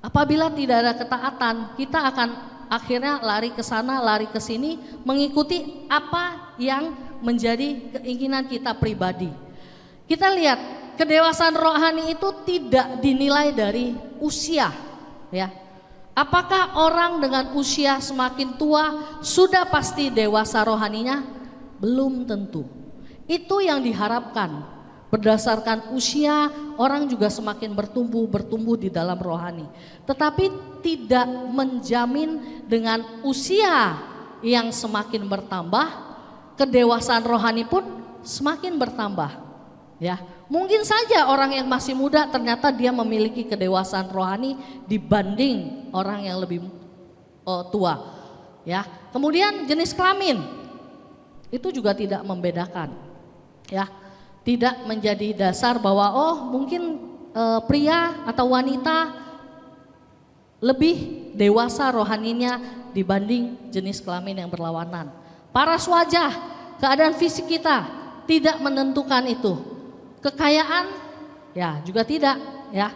Apabila tidak ada ketaatan, kita akan akhirnya lari ke sana, lari ke sini, mengikuti apa yang menjadi keinginan kita pribadi. Kita lihat, kedewasaan rohani itu tidak dinilai dari usia, ya. Apakah orang dengan usia semakin tua sudah pasti dewasa rohaninya? Belum tentu. Itu yang diharapkan. Berdasarkan usia, orang juga semakin bertumbuh di dalam rohani. Tetapi tidak menjamin dengan usia yang semakin bertambah, kedewasaan rohani pun semakin bertambah. Ya, mungkin saja orang yang masih muda ternyata dia memiliki kedewasaan rohani dibanding orang yang lebih tua. Ya, kemudian jenis kelamin itu juga tidak membedakan. Ya, tidak menjadi dasar bahwa mungkin pria atau wanita lebih dewasa rohaninya dibanding jenis kelamin yang berlawanan. Paras wajah, keadaan fisik kita tidak menentukan itu. Kekayaan ya juga tidak, ya.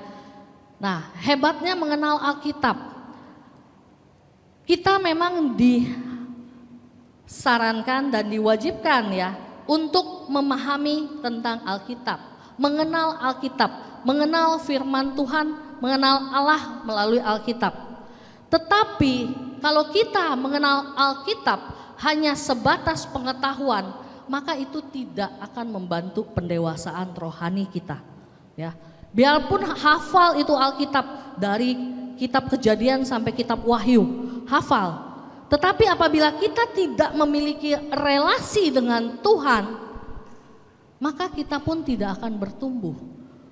Nah, hebatnya mengenal Alkitab. Kita memang disarankan dan diwajibkan ya untuk memahami tentang Alkitab, mengenal Alkitab, mengenal firman Tuhan, mengenal Allah melalui Alkitab. Tetapi kalau kita mengenal Alkitab hanya sebatas pengetahuan, maka itu tidak akan membantu pendewasaan rohani kita. Ya, biarpun hafal itu Alkitab dari kitab Kejadian sampai kitab Wahyu, hafal. Tetapi apabila kita tidak memiliki relasi dengan Tuhan, maka kita pun tidak akan bertumbuh.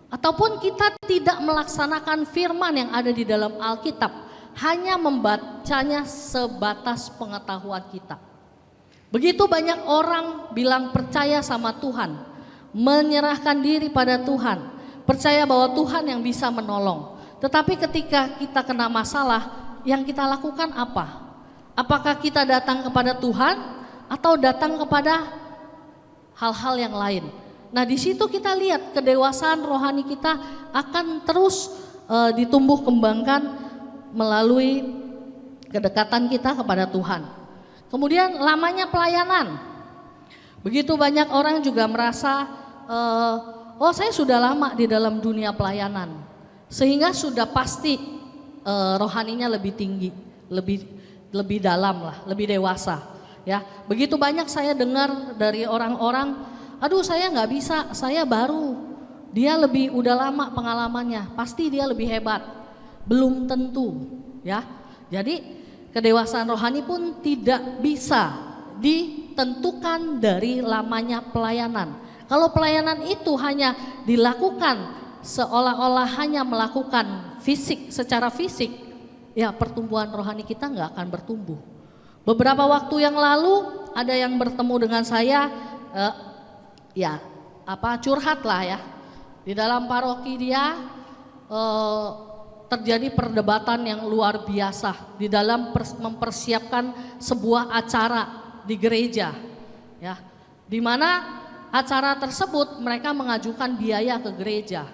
Ataupun kita tidak melaksanakan firman yang ada di dalam Alkitab, hanya membacanya sebatas pengetahuan kita. Begitu banyak orang bilang percaya sama Tuhan, menyerahkan diri pada Tuhan, percaya bahwa Tuhan yang bisa menolong. Tetapi ketika kita kena masalah, yang kita lakukan apa? Apakah kita datang kepada Tuhan atau datang kepada hal-hal yang lain? Nah, di situ kita lihat kedewasaan rohani kita akan terus ditumbuh kembangkan melalui kedekatan kita kepada Tuhan. Kemudian lamanya pelayanan. Begitu banyak orang juga merasa, saya sudah lama di dalam dunia pelayanan, sehingga sudah pasti rohaninya lebih tinggi, lebih dalam lah, lebih dewasa. Ya, begitu banyak saya dengar dari orang-orang, aduh saya nggak bisa, saya baru, dia udah lama pengalamannya, pasti dia lebih hebat. Belum tentu, ya. Jadi kedewasaan rohani pun tidak bisa ditentukan dari lamanya pelayanan. Kalau pelayanan itu hanya dilakukan seolah-olah hanya melakukan secara fisik, ya pertumbuhan rohani kita nggak akan bertumbuh. Beberapa waktu yang lalu ada yang bertemu dengan saya, curhat lah ya. Di dalam paroki dia terjadi perdebatan yang luar biasa di dalam mempersiapkan sebuah acara di gereja, ya. Di mana acara tersebut mereka mengajukan biaya ke gereja,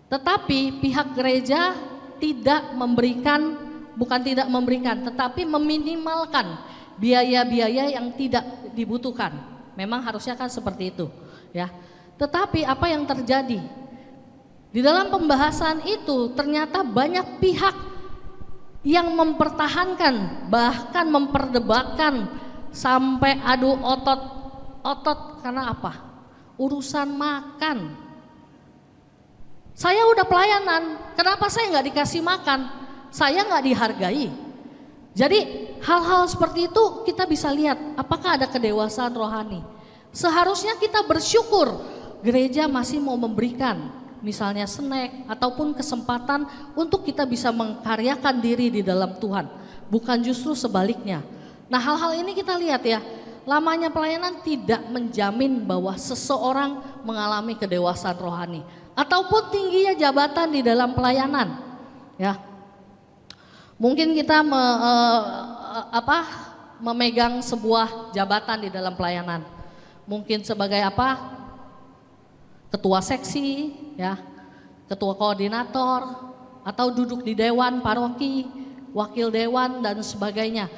tetapi pihak gereja tidak memberikan, tetapi meminimalkan biaya-biaya yang tidak dibutuhkan. Memang harusnya kan seperti itu, ya. Tetapi apa yang terjadi? Di dalam pembahasan itu ternyata banyak pihak yang mempertahankan, bahkan memperdebatkan sampai adu otot karena apa? Urusan makan. Saya udah pelayanan, kenapa saya nggak dikasih makan? Saya nggak dihargai. Jadi hal-hal seperti itu kita bisa lihat apakah ada kedewasaan rohani. Seharusnya kita bersyukur gereja masih mau memberikan misalnya snack ataupun kesempatan untuk kita bisa mengkaryakan diri di dalam Tuhan. Bukan justru sebaliknya. Nah, hal-hal ini kita lihat ya, lamanya pelayanan tidak menjamin bahwa seseorang mengalami kedewasaan rohani ataupun tingginya jabatan di dalam pelayanan. Ya, mungkin kita memegang sebuah jabatan di dalam pelayanan. Mungkin sebagai ketua seksi, ya, ketua koordinator, atau duduk di dewan paroki, wakil dewan dan sebagainya.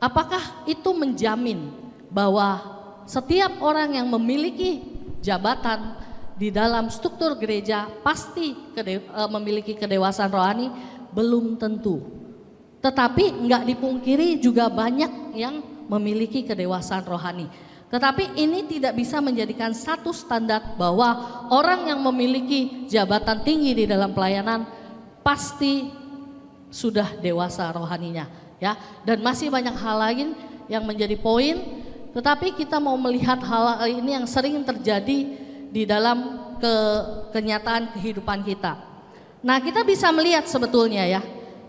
Apakah itu menjamin bahwa setiap orang yang memiliki jabatan di dalam struktur gereja pasti memiliki kedewasaan rohani? Belum tentu. Tetapi nggak dipungkiri juga banyak yang memiliki kedewasaan rohani. Tetapi ini tidak bisa menjadikan satu standar bahwa orang yang memiliki jabatan tinggi di dalam pelayanan pasti sudah dewasa rohaninya, ya. Dan masih banyak hal lain yang menjadi poin, tetapi kita mau melihat hal ini yang sering terjadi di dalam kenyataan kehidupan kita. Nah, kita bisa melihat sebetulnya ya,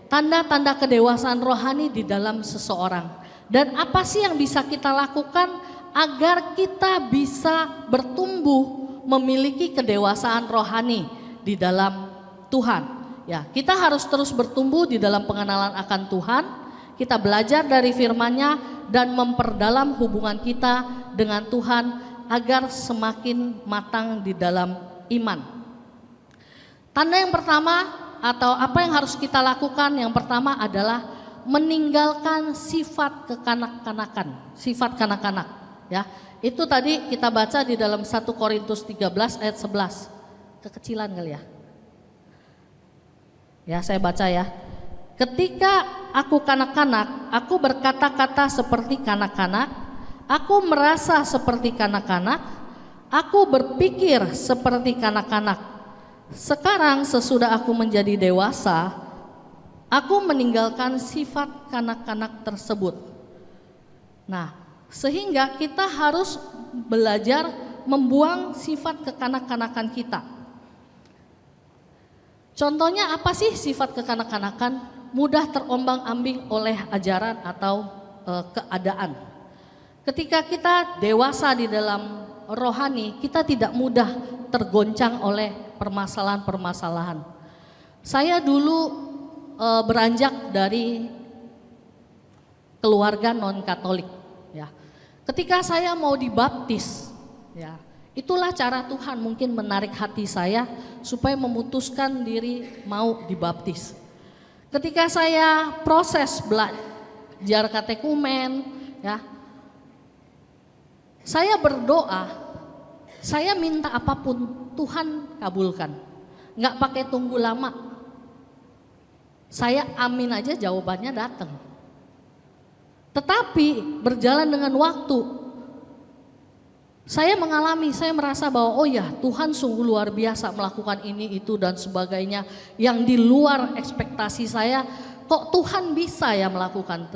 tanda-tanda kedewasaan rohani di dalam seseorang. Dan apa sih yang bisa kita lakukan agar kita bisa bertumbuh memiliki kedewasaan rohani di dalam Tuhan. Ya, kita harus terus bertumbuh di dalam pengenalan akan Tuhan. Kita belajar dari firman-Nya dan memperdalam hubungan kita dengan Tuhan agar semakin matang di dalam iman. Tanda yang pertama atau apa yang harus kita lakukan, yang pertama adalah meninggalkan sifat kekanak-kanakan, sifat kanak-kanak, ya. Itu tadi kita baca di dalam 1 Korintus 13 ayat 11. Kekecilan kali ya. Ya, saya baca ya. Ketika aku kanak-kanak, aku berkata-kata seperti kanak-kanak, aku merasa seperti kanak-kanak, aku berpikir seperti kanak-kanak. Sekarang sesudah aku menjadi dewasa, aku meninggalkan sifat kanak-kanak tersebut. Nah, sehingga kita harus belajar membuang sifat kekanak-kanakan kita. Contohnya apa sih sifat kekanak-kanakan? Mudah terombang-ambing oleh ajaran atau keadaan. Ketika kita dewasa di dalam rohani, kita tidak mudah tergoncang oleh permasalahan-permasalahan. Saya dulu beranjak dari keluarga non-Katolik. Ya. Ketika saya mau dibaptis, ya, itulah cara Tuhan mungkin menarik hati saya supaya memutuskan diri mau dibaptis. Ketika saya proses belajar katekumen, ya, saya berdoa, saya minta apapun Tuhan kabulkan, nggak pakai tunggu lama. Saya amin aja jawabannya datang. Tetapi berjalan dengan waktu, saya merasa bahwa oh ya, Tuhan sungguh luar biasa melakukan ini, itu dan sebagainya yang di luar ekspektasi saya. Kok Tuhan bisa ya melakukan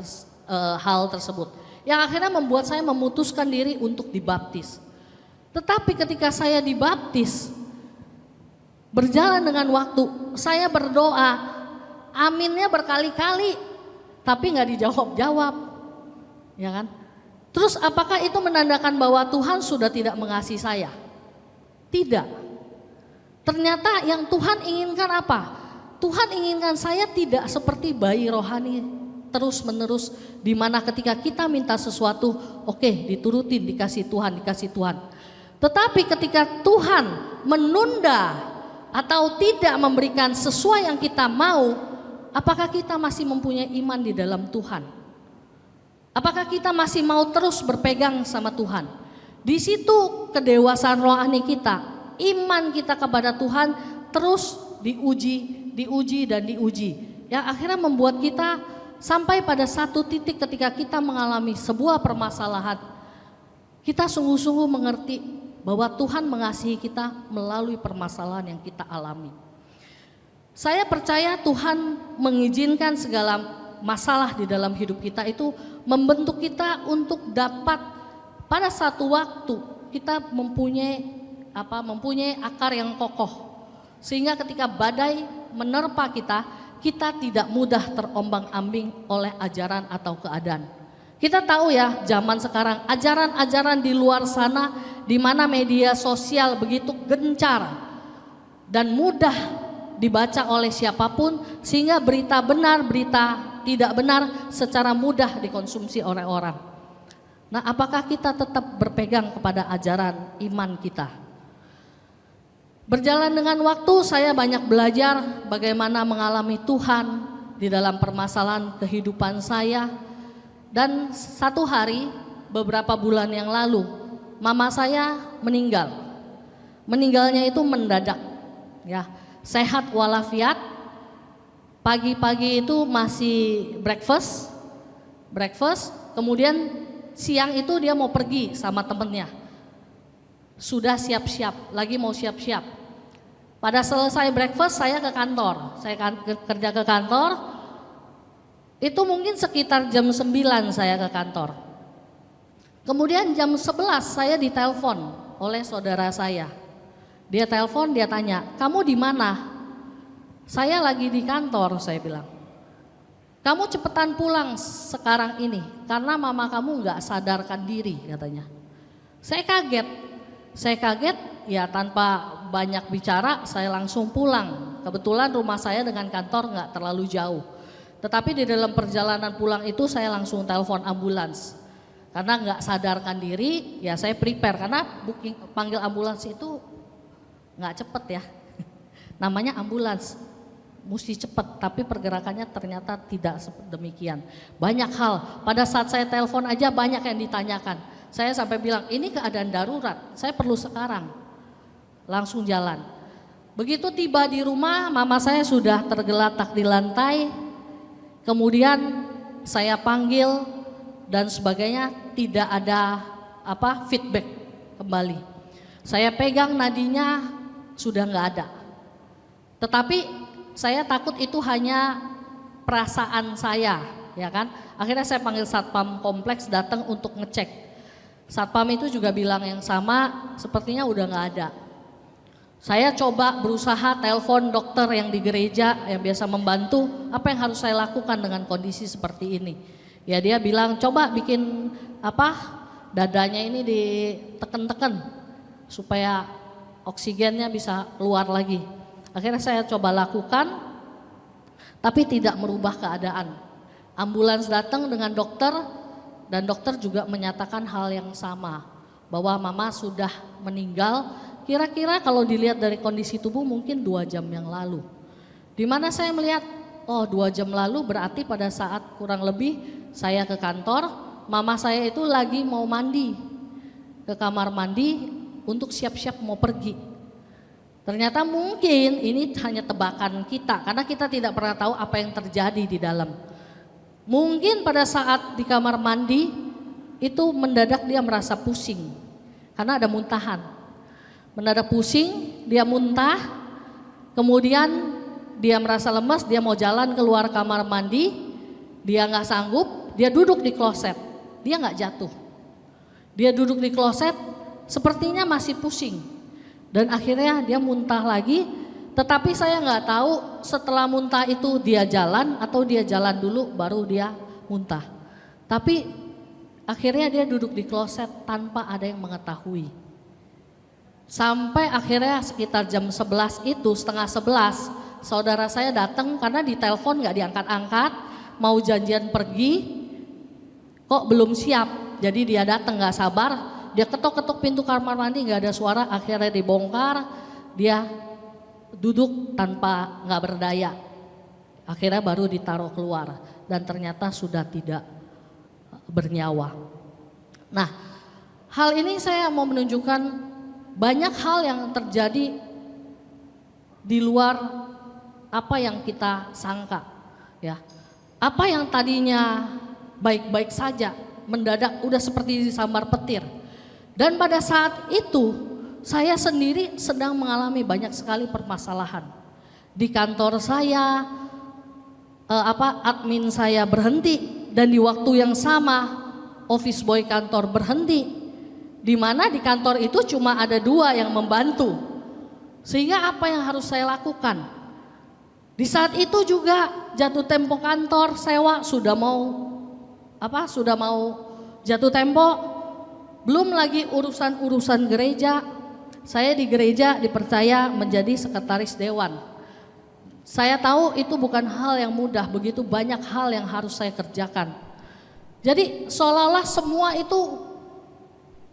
hal tersebut, yang akhirnya membuat saya memutuskan diri untuk dibaptis. Tetapi ketika saya dibaptis, berjalan dengan waktu, saya berdoa, aminnya berkali-kali, tapi nggak dijawab-jawab, ya kan? Terus apakah itu menandakan bahwa Tuhan sudah tidak mengasihi saya? Tidak. Ternyata yang Tuhan inginkan apa? Tuhan inginkan saya tidak seperti bayi rohani terus menerus, di mana ketika kita minta sesuatu, oke, diturutin, dikasih Tuhan. Tetapi ketika Tuhan menunda atau tidak memberikan sesuai yang kita mau, apakah kita masih mempunyai iman di dalam Tuhan? Apakah kita masih mau terus berpegang sama Tuhan? Di situ kedewasaan rohani kita, iman kita kepada Tuhan terus diuji dan diuji. Yang akhirnya membuat kita sampai pada satu titik ketika kita mengalami sebuah permasalahan, kita sungguh-sungguh mengerti bahwa Tuhan mengasihi kita melalui permasalahan yang kita alami. Saya percaya Tuhan mengizinkan segala masalah di dalam hidup kita itu membentuk kita untuk dapat pada satu waktu kita mempunyai akar yang kokoh, sehingga ketika badai menerpa kita tidak mudah terombang-ambing oleh ajaran atau keadaan. Kita tahu ya, zaman sekarang ajaran-ajaran di luar sana, di mana media sosial begitu gencar dan mudah dibaca oleh siapapun, sehingga berita benar, berita tidak benar secara mudah dikonsumsi oleh orang. Nah, apakah kita tetap berpegang kepada ajaran iman kita? Berjalan dengan waktu, saya banyak belajar bagaimana mengalami Tuhan di dalam permasalahan kehidupan saya. Dan satu hari, beberapa bulan yang lalu, mama saya meninggal. Meninggalnya itu mendadak, ya, sehat walafiat. Pagi-pagi itu masih breakfast, kemudian siang itu dia mau pergi sama temennya. Sudah siap-siap, lagi mau siap-siap. Pada selesai breakfast saya ke kantor, kerja ke kantor. Itu mungkin sekitar jam 9 saya ke kantor. Kemudian jam 11 saya ditelepon oleh saudara saya. Dia telepon, dia tanya, "Kamu di mana?" "Saya lagi di kantor," saya bilang. "Kamu cepetan pulang sekarang ini karena mama kamu nggak sadarkan diri," katanya. Saya kaget ya, tanpa banyak bicara saya langsung pulang. Kebetulan rumah saya dengan kantor nggak terlalu jauh. Tetapi di dalam perjalanan pulang itu saya langsung telepon ambulans. Karena nggak sadarkan diri, ya saya prepare karena panggil ambulans itu nggak cepet ya. Namanya ambulans, mesti cepet, tapi pergerakannya ternyata tidak demikian. Banyak hal, pada saat saya telepon aja banyak yang ditanyakan. Saya sampai bilang, ini keadaan darurat, saya perlu sekarang. Langsung jalan. Begitu tiba di rumah, mama saya sudah tergeletak di lantai. Kemudian saya panggil dan sebagainya, tidak ada feedback kembali. Saya pegang nadinya sudah nggak ada. Tetapi saya takut itu hanya perasaan saya, ya kan? Akhirnya saya panggil satpam kompleks datang untuk ngecek. Satpam itu juga bilang yang sama, sepertinya udah nggak ada. Saya coba berusaha telepon dokter yang di gereja yang biasa membantu, apa yang harus saya lakukan dengan kondisi seperti ini. Ya dia bilang coba bikin dadanya ini diteken-teken supaya oksigennya bisa keluar lagi. Akhirnya saya coba lakukan, tapi tidak merubah keadaan. Ambulans datang dengan dokter dan dokter juga menyatakan hal yang sama, bahwa mama sudah meninggal. Kira-kira kalau dilihat dari kondisi tubuh mungkin 2 jam yang lalu. Di mana saya melihat, oh 2 jam lalu berarti pada saat kurang lebih saya ke kantor, mama saya itu lagi mau mandi, ke kamar mandi untuk siap-siap mau pergi. Ternyata mungkin ini hanya tebakan kita, karena kita tidak pernah tahu apa yang terjadi di dalam. Mungkin pada saat di kamar mandi, itu mendadak dia merasa pusing, karena ada muntahan. Mendadak pusing, dia muntah, kemudian dia merasa lemas, dia mau jalan keluar kamar mandi, dia nggak sanggup, dia duduk di kloset, dia nggak jatuh. Dia duduk di kloset, sepertinya masih pusing. Dan akhirnya dia muntah lagi, tetapi saya nggak tahu setelah muntah itu dia jalan atau dia jalan dulu baru dia muntah. Tapi akhirnya dia duduk di kloset tanpa ada yang mengetahui. Sampai akhirnya sekitar jam 11 itu, setengah 11, saudara saya datang karena di telepon nggak diangkat-angkat, mau janjian pergi, kok belum siap. Jadi dia datang nggak sabar, dia ketok-ketok pintu kamar mandi nggak ada suara, akhirnya dibongkar, dia duduk tanpa nggak berdaya. Akhirnya baru ditaruh keluar dan ternyata sudah tidak bernyawa. Nah, hal ini saya mau menunjukkan banyak hal yang terjadi di luar apa yang kita sangka, ya. Apa yang tadinya baik-baik saja, mendadak udah seperti disambar petir. Dan pada saat itu saya sendiri sedang mengalami banyak sekali permasalahan. Di kantor saya, admin saya berhenti, dan di waktu yang sama office boy kantor berhenti. Di mana di kantor itu cuma ada 2 yang membantu. Sehingga apa yang harus saya lakukan? Di saat itu juga jatuh tempo kantor sewa sudah mau jatuh tempo. Belum lagi urusan-urusan gereja. Saya di gereja dipercaya menjadi sekretaris dewan. Saya tahu itu bukan hal yang mudah, begitu banyak hal yang harus saya kerjakan. Jadi seolah-olah semua itu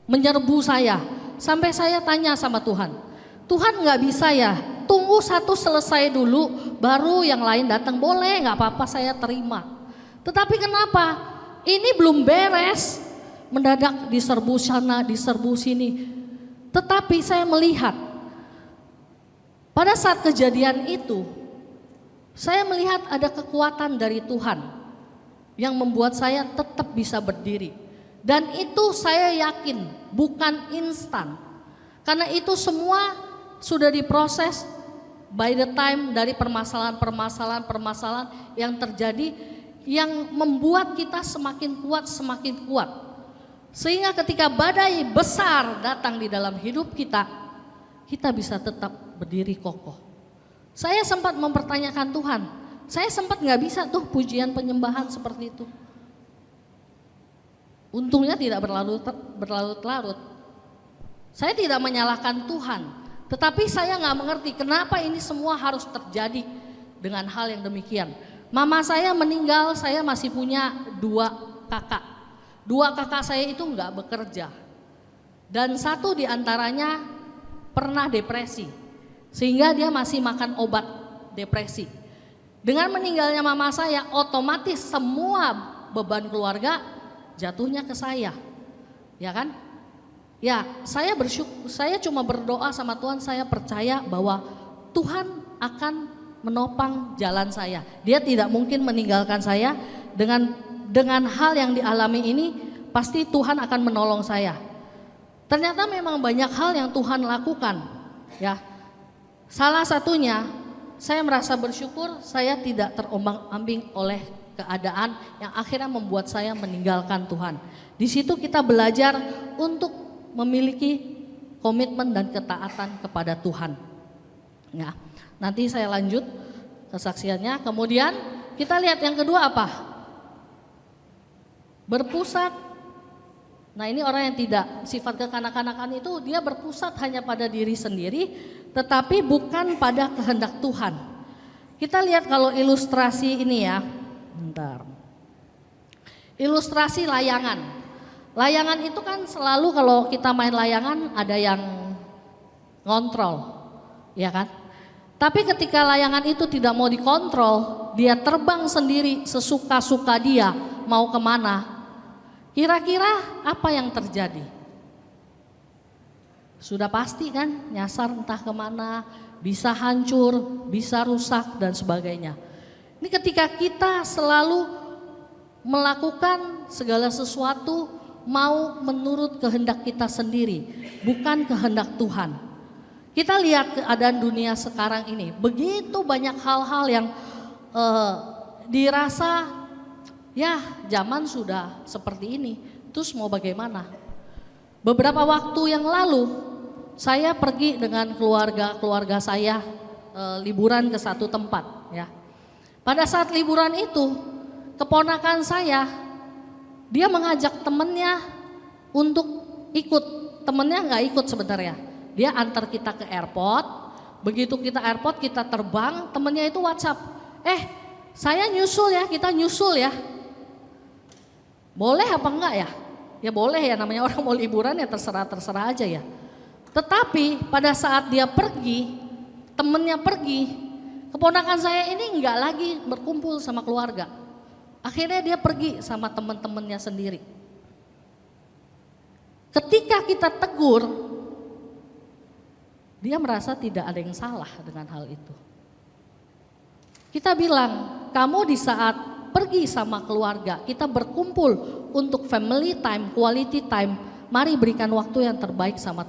menyerbu saya, sampai saya tanya sama Tuhan, Tuhan nggak bisa ya, tunggu satu selesai dulu, baru yang lain datang, boleh nggak apa-apa saya terima. Tetapi kenapa ini belum beres, mendadak diserbu sana, diserbu sini. Tetapi saya melihat, pada saat kejadian itu, saya melihat ada kekuatan dari Tuhan yang membuat saya tetap bisa berdiri. Dan itu saya yakin bukan instan. Karena itu semua sudah diproses by the time dari permasalahan yang terjadi, yang membuat kita semakin kuat. Sehingga ketika badai besar datang di dalam hidup kita, kita bisa tetap berdiri kokoh. Saya sempat mempertanyakan Tuhan, saya sempat nggak bisa tuh pujian penyembahan seperti itu. Untungnya tidak berlarut-larut. Saya tidak menyalahkan Tuhan, tetapi saya nggak mengerti kenapa ini semua harus terjadi dengan hal yang demikian. Mama saya meninggal, saya masih punya 2 kakak. 2 kakak saya itu nggak bekerja, dan 1 diantaranya pernah depresi, sehingga dia masih makan obat depresi. Dengan meninggalnya mama saya, otomatis semua beban keluarga jatuhnya ke saya, ya kan? Ya, saya bersyukur, saya cuma berdoa sama Tuhan, saya percaya bahwa Tuhan akan menopang jalan saya. Dia tidak mungkin meninggalkan saya dengan hal yang dialami ini, pasti Tuhan akan menolong saya. Ternyata memang banyak hal yang Tuhan lakukan, ya. Salah satunya, saya merasa bersyukur saya tidak terombang-ambing oleh keadaan yang akhirnya membuat saya meninggalkan Tuhan. Di situ kita belajar untuk memiliki komitmen dan ketaatan kepada Tuhan. Ya, nanti saya lanjut kesaksiannya. Kemudian kita lihat yang kedua apa? Berpusat. Nah, ini orang yang tidak sifat kekanak-kanakan itu, dia berpusat hanya pada diri sendiri, tetapi bukan pada kehendak Tuhan. Kita lihat kalau ilustrasi ini ya. Bentar. Ilustrasi layangan. Layangan itu kan selalu kalau kita main layangan ada yang ngontrol, ya kan? Tapi ketika layangan itu tidak mau dikontrol, dia terbang sendiri sesuka-suka dia mau kemana, kira-kira apa yang terjadi? Sudah pasti kan nyasar entah kemana, bisa hancur, bisa rusak dan sebagainya. Ini ketika kita selalu melakukan segala sesuatu mau menurut kehendak kita sendiri, bukan kehendak Tuhan. Kita lihat keadaan dunia sekarang ini, begitu banyak hal-hal yang dirasa ya zaman sudah seperti ini, terus mau bagaimana? Beberapa waktu yang lalu saya pergi dengan keluarga saya liburan ke satu tempat, ya. Pada saat liburan itu, keponakan saya, dia mengajak temennya untuk ikut. Temennya nggak ikut sebenarnya. Dia antar kita ke airport. Begitu kita airport, kita terbang, temennya itu WhatsApp. Saya nyusul ya, kita nyusul ya. Boleh apa enggak ya? Ya boleh ya, namanya orang mau liburan ya terserah aja ya. Tetapi pada saat dia pergi, temennya pergi, keponakan saya ini enggak lagi berkumpul sama keluarga. Akhirnya dia pergi sama teman-temannya sendiri. Ketika kita tegur, dia merasa tidak ada yang salah dengan hal itu. Kita bilang, kamu di saat pergi sama keluarga, kita berkumpul untuk family time, quality time, mari berikan waktu yang terbaik sama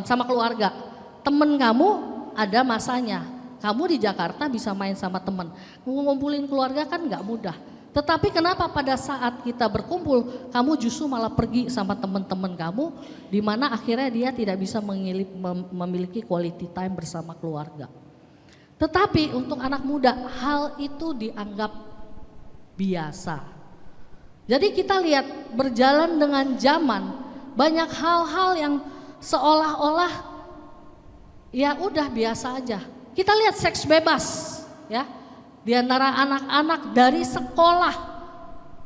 sama keluarga. Teman kamu ada masanya. Kamu di Jakarta bisa main sama teman, ngumpulin keluarga kan nggak mudah. Tetapi kenapa pada saat kita berkumpul, kamu justru malah pergi sama teman-teman kamu, di mana akhirnya dia tidak bisa memiliki quality time bersama keluarga. Tetapi untuk anak muda, hal itu dianggap biasa. Jadi kita lihat berjalan dengan zaman, banyak hal-hal yang seolah-olah ya udah biasa aja. Kita lihat seks bebas, ya, di antara anak-anak dari sekolah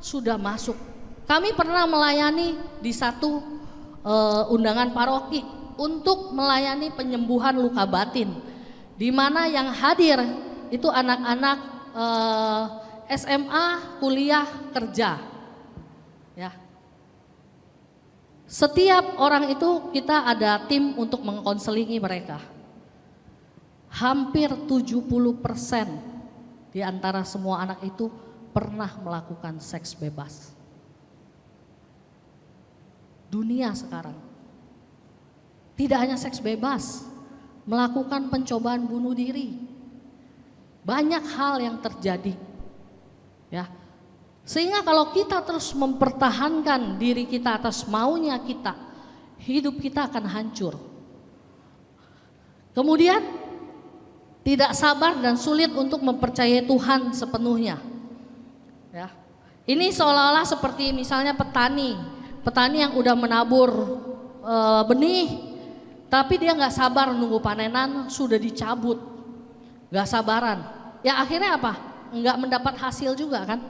sudah masuk. Kami pernah melayani di satu undangan paroki untuk melayani penyembuhan luka batin, di mana yang hadir itu anak-anak SMA, kuliah, kerja, ya. Setiap orang itu kita ada tim untuk mengkonselingi mereka. Hampir 70% di antara semua anak itu pernah melakukan seks bebas. dunia sekarang. Tidak hanya seks bebas, melakukan pencobaan bunuh diri. Banyak hal yang terjadi. Ya. Sehingga kalau kita terus mempertahankan diri kita atas maunya kita, hidup kita akan hancur. Kemudian tidak sabar dan sulit untuk mempercayai Tuhan sepenuhnya. Ya. Ini seolah-olah seperti misalnya petani yang udah menabur benih, tapi dia nggak sabar nunggu panenan, sudah dicabut, nggak sabaran. Ya akhirnya apa? Nggak mendapat hasil juga kan?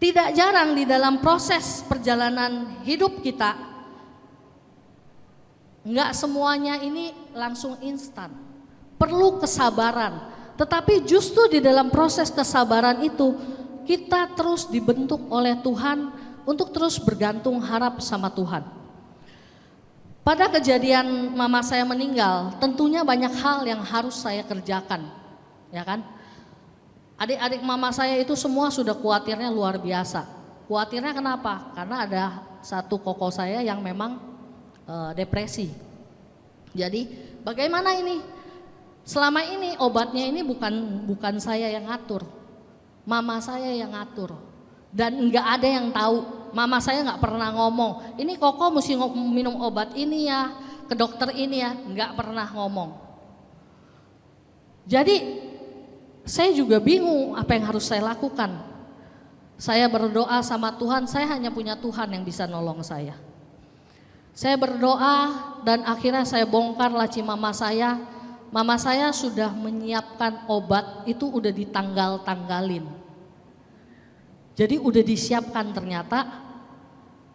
Tidak jarang di dalam proses perjalanan hidup kita, nggak semuanya ini langsung instan. Perlu kesabaran. Tetapi justru di dalam proses kesabaran itu, kita terus dibentuk oleh Tuhan untuk terus bergantung harap sama Tuhan. Pada kejadian mama saya meninggal, tentunya banyak hal yang harus saya kerjakan, ya kan? Adik-adik mama saya itu semua sudah khawatirnya luar biasa. Khawatirnya kenapa? Karena ada satu koko saya yang memang depresi. Jadi bagaimana ini? Selama ini obatnya ini bukan saya yang ngatur, mama saya yang ngatur, dan nggak ada yang tahu. Mama saya nggak pernah ngomong, ini Koko mesti minum obat ini ya, ke dokter ini ya, nggak pernah ngomong. Jadi saya juga bingung apa yang harus saya lakukan. Saya berdoa sama Tuhan, saya hanya punya Tuhan yang bisa nolong saya. Saya berdoa dan akhirnya saya bongkar laci mama saya. Mama saya sudah menyiapkan obat itu udah ditanggal-tanggalin. Jadi udah disiapkan ternyata.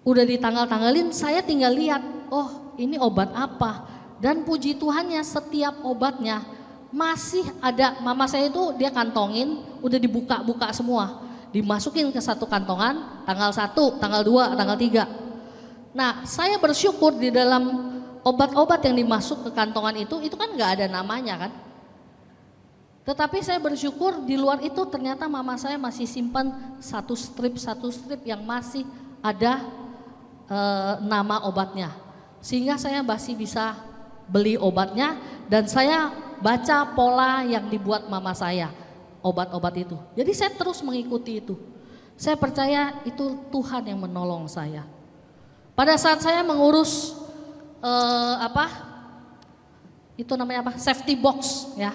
Udah ditanggal-tanggalin, saya tinggal lihat, oh ini obat apa. Dan puji Tuhannya setiap obatnya masih ada. Mama saya itu dia kantongin, udah dibuka-buka semua. Dimasukin ke satu kantongan, tanggal 1, tanggal 2, tanggal 3. Nah saya bersyukur di dalam obat-obat yang dimasuk ke kantongan itu kan gak ada namanya kan. Tetapi saya bersyukur di luar itu ternyata mama saya masih simpan satu strip yang masih ada nama obatnya, sehingga saya masih bisa beli obatnya dan saya baca pola yang dibuat mama saya obat-obat itu. Jadi saya terus mengikuti itu. Saya percaya itu Tuhan yang menolong saya. Pada saat saya mengurus itu namanya apa? Safety box ya,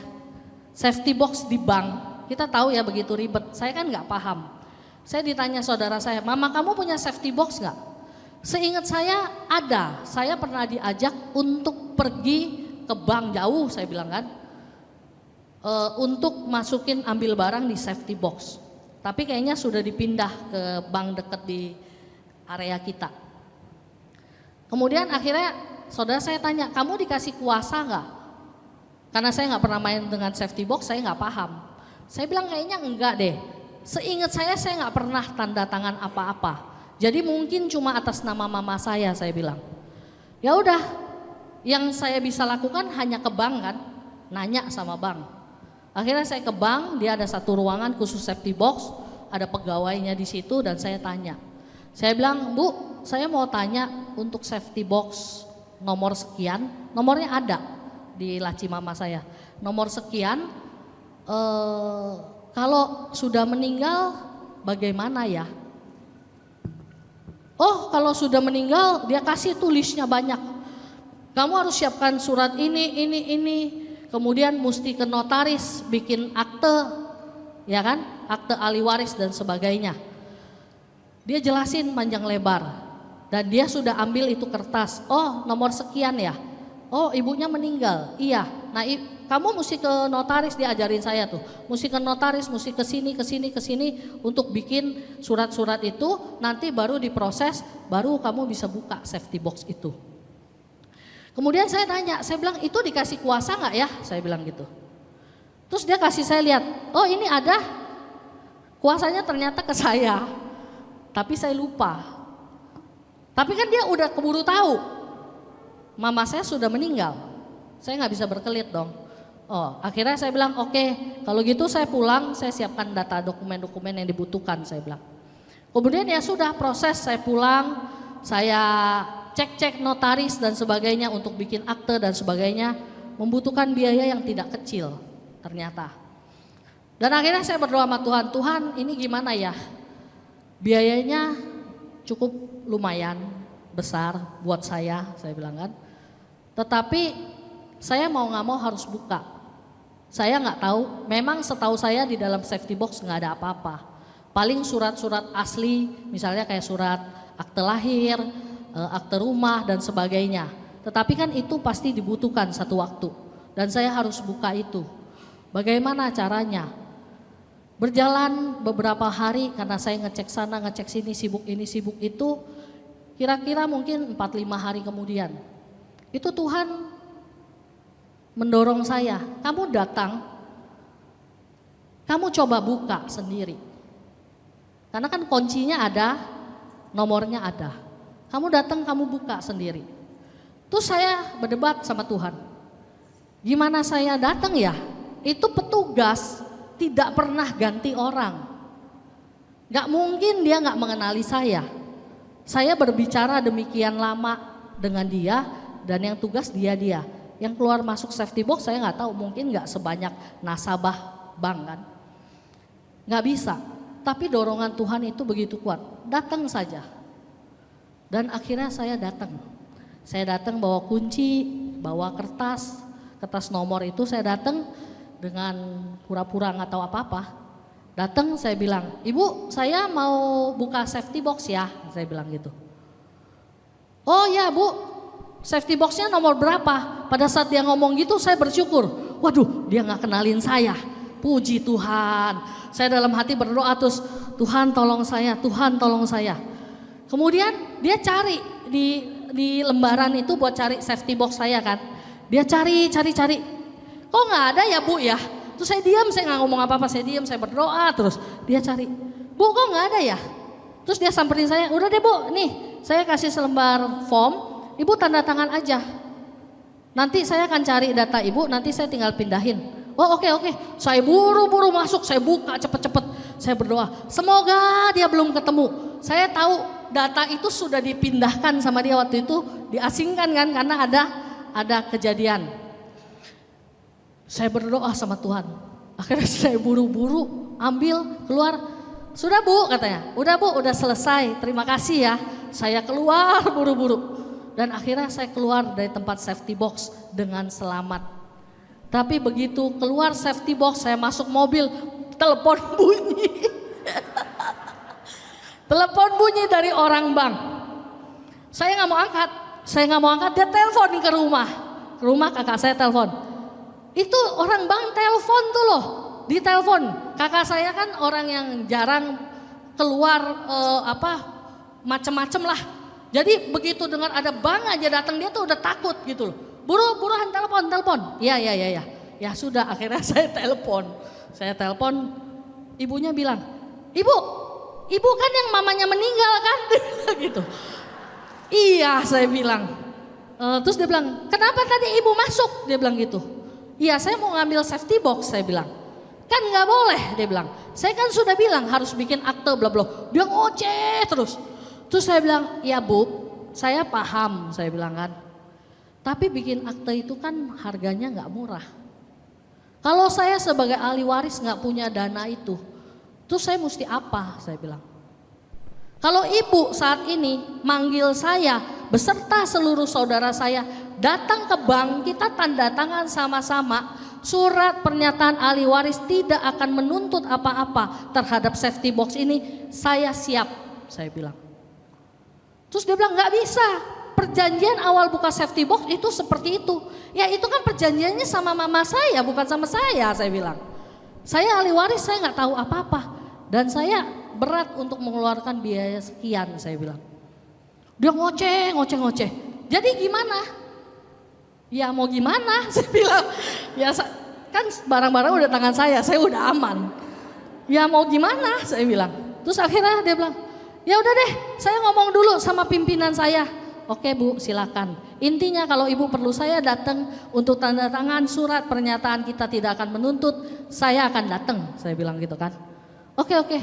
safety box di bank. Kita tahu ya begitu ribet. Saya kan nggak paham. Saya ditanya saudara saya, mama kamu punya safety box nggak? Seingat saya ada, saya pernah diajak untuk pergi ke bank jauh, saya bilang kan, untuk masukin ambil barang di safety box. Tapi kayaknya sudah dipindah ke bank dekat di area kita. Kemudian akhirnya saudara saya tanya, kamu dikasih kuasa nggak? Karena saya nggak pernah main dengan safety box, saya nggak paham. Saya bilang kayaknya enggak deh. Seingat saya nggak pernah tanda tangan apa-apa. Jadi mungkin cuma atas nama mama saya bilang. Ya udah, yang saya bisa lakukan hanya ke bank kan, nanya sama bank. Akhirnya saya ke bank, dia ada satu ruangan khusus safety box, ada pegawainya di situ dan saya tanya. Saya bilang, Bu, saya mau tanya untuk safety box nomor sekian, nomornya ada di laci mama saya. Nomor sekian, kalau sudah meninggal bagaimana ya? Oh kalau sudah meninggal dia kasih tulisnya banyak. Kamu harus siapkan surat ini. Kemudian mesti ke notaris bikin akte, ya kan? Akte ahli waris dan sebagainya. Dia jelasin panjang lebar. Dan dia sudah ambil itu kertas. Oh nomor sekian ya. Oh ibunya meninggal. Iya. Nah kamu mesti ke notaris, diajarin saya tuh. Mesti ke notaris, mesti ke sini untuk bikin surat-surat itu, nanti baru diproses, baru kamu bisa buka safety box itu. Kemudian saya tanya, saya bilang itu dikasih kuasa nggak ya? Saya bilang gitu. Terus dia kasih saya lihat, oh ini ada, kuasanya ternyata ke saya, tapi saya lupa. Tapi kan dia udah keburu tahu, mama saya sudah meninggal, saya nggak bisa berkelit dong. Oh, akhirnya saya bilang oke, kalau gitu saya pulang, saya siapkan data dokumen-dokumen yang dibutuhkan, saya bilang. Kemudian ya sudah proses, saya pulang, saya cek-cek notaris dan sebagainya untuk bikin akte dan sebagainya, membutuhkan biaya yang tidak kecil ternyata. Dan akhirnya saya berdoa sama Tuhan, Tuhan ini gimana ya? Biayanya cukup lumayan besar buat saya bilang kan. Tetapi saya mau nggak mau harus buka. Saya nggak tahu, memang setahu saya di dalam safety box nggak ada apa-apa. Paling surat-surat asli, misalnya kayak surat akte lahir, akte rumah dan sebagainya. Tetapi kan itu pasti dibutuhkan satu waktu. Dan saya harus buka itu. Bagaimana caranya? Berjalan beberapa hari karena saya ngecek sana, ngecek sini, sibuk ini, sibuk itu. Kira-kira mungkin 4-5 hari kemudian. Itu Tuhan mendorong saya, kamu datang, kamu coba buka sendiri. Karena kan kuncinya ada, nomornya ada. Kamu datang, kamu buka sendiri. Terus saya berdebat sama Tuhan. Gimana saya datang ya? Itu petugas tidak pernah ganti orang. Gak mungkin dia gak mengenali saya. Saya berbicara demikian lama dengan dia dan yang tugas dia. Yang keluar masuk safety box saya gak tahu, mungkin gak sebanyak nasabah bank kan. Gak bisa. Tapi dorongan Tuhan itu begitu kuat, datang saja. Dan akhirnya saya datang. Saya datang bawa kunci, bawa kertas nomor itu saya datang dengan pura-pura nggak tahu apa-apa. Datang saya bilang, Ibu saya mau buka safety box ya, saya bilang gitu. Oh ya Bu, safety boxnya nomor berapa? Pada saat dia ngomong gitu saya bersyukur, waduh dia nggak kenalin saya. Puji Tuhan, saya dalam hati berdoa terus, Tuhan tolong saya, Tuhan tolong saya. Kemudian dia cari di lembaran itu buat cari safety box saya kan. Dia cari. Kok nggak ada ya Bu ya? Terus saya diam, saya nggak ngomong apa-apa, saya diam, saya berdoa terus. Dia cari, Bu kok nggak ada ya? Terus dia samperin saya, udah deh Bu, nih saya kasih selembar form, Ibu tanda tangan aja. Nanti saya akan cari data Ibu, nanti saya tinggal pindahin. Oh oke. Saya buru-buru masuk, saya buka cepet-cepet. Saya berdoa, semoga dia belum ketemu. Saya tahu data itu sudah dipindahkan sama dia waktu itu, diasingkan kan karena ada kejadian. Saya berdoa sama Tuhan. Akhirnya saya buru-buru ambil keluar. Sudah Bu katanya, udah Bu udah selesai, terima kasih ya. Saya keluar buru-buru. Dan akhirnya saya keluar dari tempat safety box dengan selamat. Tapi begitu keluar safety box, saya masuk mobil, telepon bunyi. Telepon bunyi dari orang bank. Saya nggak mau angkat, dia telepon ke rumah kakak saya telepon. Itu orang bank telepon tuh loh, ditelepon. Kakak saya kan orang yang jarang keluar macem-macem lah. Jadi begitu dengar ada bank aja datang dia tuh udah takut gitu loh. Buruan telepon. Iya. Ya sudah akhirnya saya telepon. Ibunya bilang, Ibu kan yang mamanya meninggal kan? Gitu. Iya saya bilang. Terus dia bilang, kenapa tadi Ibu masuk? Dia bilang gitu. Iya saya mau ngambil safety box saya bilang. Kan gak boleh dia bilang. Saya kan sudah bilang harus bikin akte bla bla. Dia ngoceh terus. Terus saya bilang, ya Bu saya paham saya bilang kan. Tapi bikin akte itu kan harganya gak murah. Kalau saya sebagai ahli waris gak punya dana itu, terus saya mesti apa saya bilang. Kalau Ibu saat ini manggil saya beserta seluruh saudara saya datang ke bank, kita tanda tangan sama-sama, surat pernyataan ahli waris tidak akan menuntut apa-apa terhadap safety box ini, saya siap saya bilang. Terus dia bilang gak bisa. Perjanjian awal buka safety box itu seperti itu. Ya itu kan perjanjiannya sama mama saya bukan sama saya bilang. Saya ahli waris saya gak tahu apa-apa. Dan saya berat untuk mengeluarkan biaya sekian saya bilang. Dia ngoceh. Jadi gimana? Ya mau gimana saya bilang. Ya kan barang-barang udah tangan saya udah aman. Ya mau gimana saya bilang. Terus akhirnya dia bilang, ya udah deh saya ngomong dulu sama pimpinan saya. Oke Bu silakan. Intinya kalau Ibu perlu saya datang untuk tanda tangan surat pernyataan kita tidak akan menuntut, saya akan datang, saya bilang gitu kan. Oke.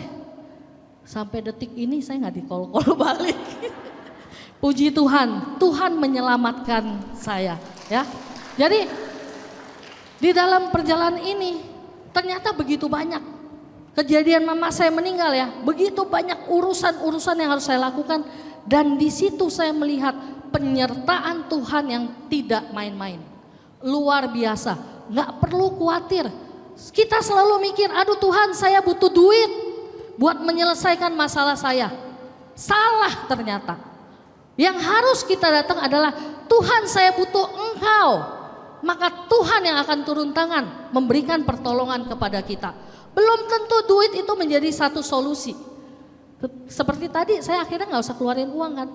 Sampai detik ini saya nggak di call balik. Puji Tuhan, Tuhan menyelamatkan saya, ya. Jadi di dalam perjalanan ini ternyata begitu banyak kejadian mama saya meninggal ya, begitu banyak urusan-urusan yang harus saya lakukan, dan di situ saya melihat penyertaan Tuhan yang tidak main-main, luar biasa. Nggak perlu khawatir. Kita selalu mikir, aduh Tuhan saya butuh duit buat menyelesaikan masalah saya. Salah ternyata. Yang harus kita datang adalah Tuhan saya butuh Engkau. Maka Tuhan yang akan turun tangan memberikan pertolongan kepada kita. Belum tentu duit itu menjadi satu solusi. Seperti tadi saya akhirnya nggak usah keluarin uang kan.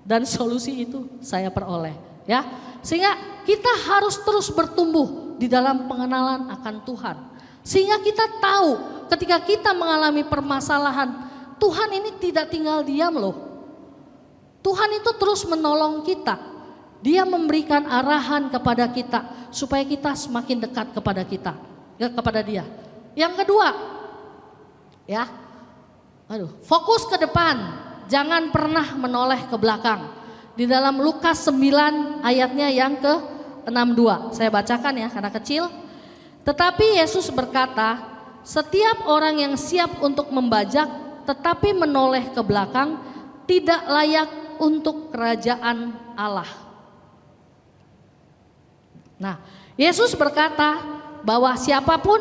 Dan solusi itu saya peroleh ya. Sehingga kita harus terus bertumbuh di dalam pengenalan akan Tuhan. Sehingga kita tahu ketika kita mengalami permasalahan, Tuhan ini tidak tinggal diam loh. Tuhan itu terus menolong kita. Dia memberikan arahan kepada kita supaya kita semakin dekat kepada Dia. Yang kedua, ya, fokus ke depan, jangan pernah menoleh ke belakang. Di dalam Lukas 9 ayatnya yang ke-62, saya bacakan ya karena kecil. Tetapi Yesus berkata, setiap orang yang siap untuk membajak tetapi menoleh ke belakang tidak layak untuk kerajaan Allah. Nah, Yesus berkata bahwa siapapun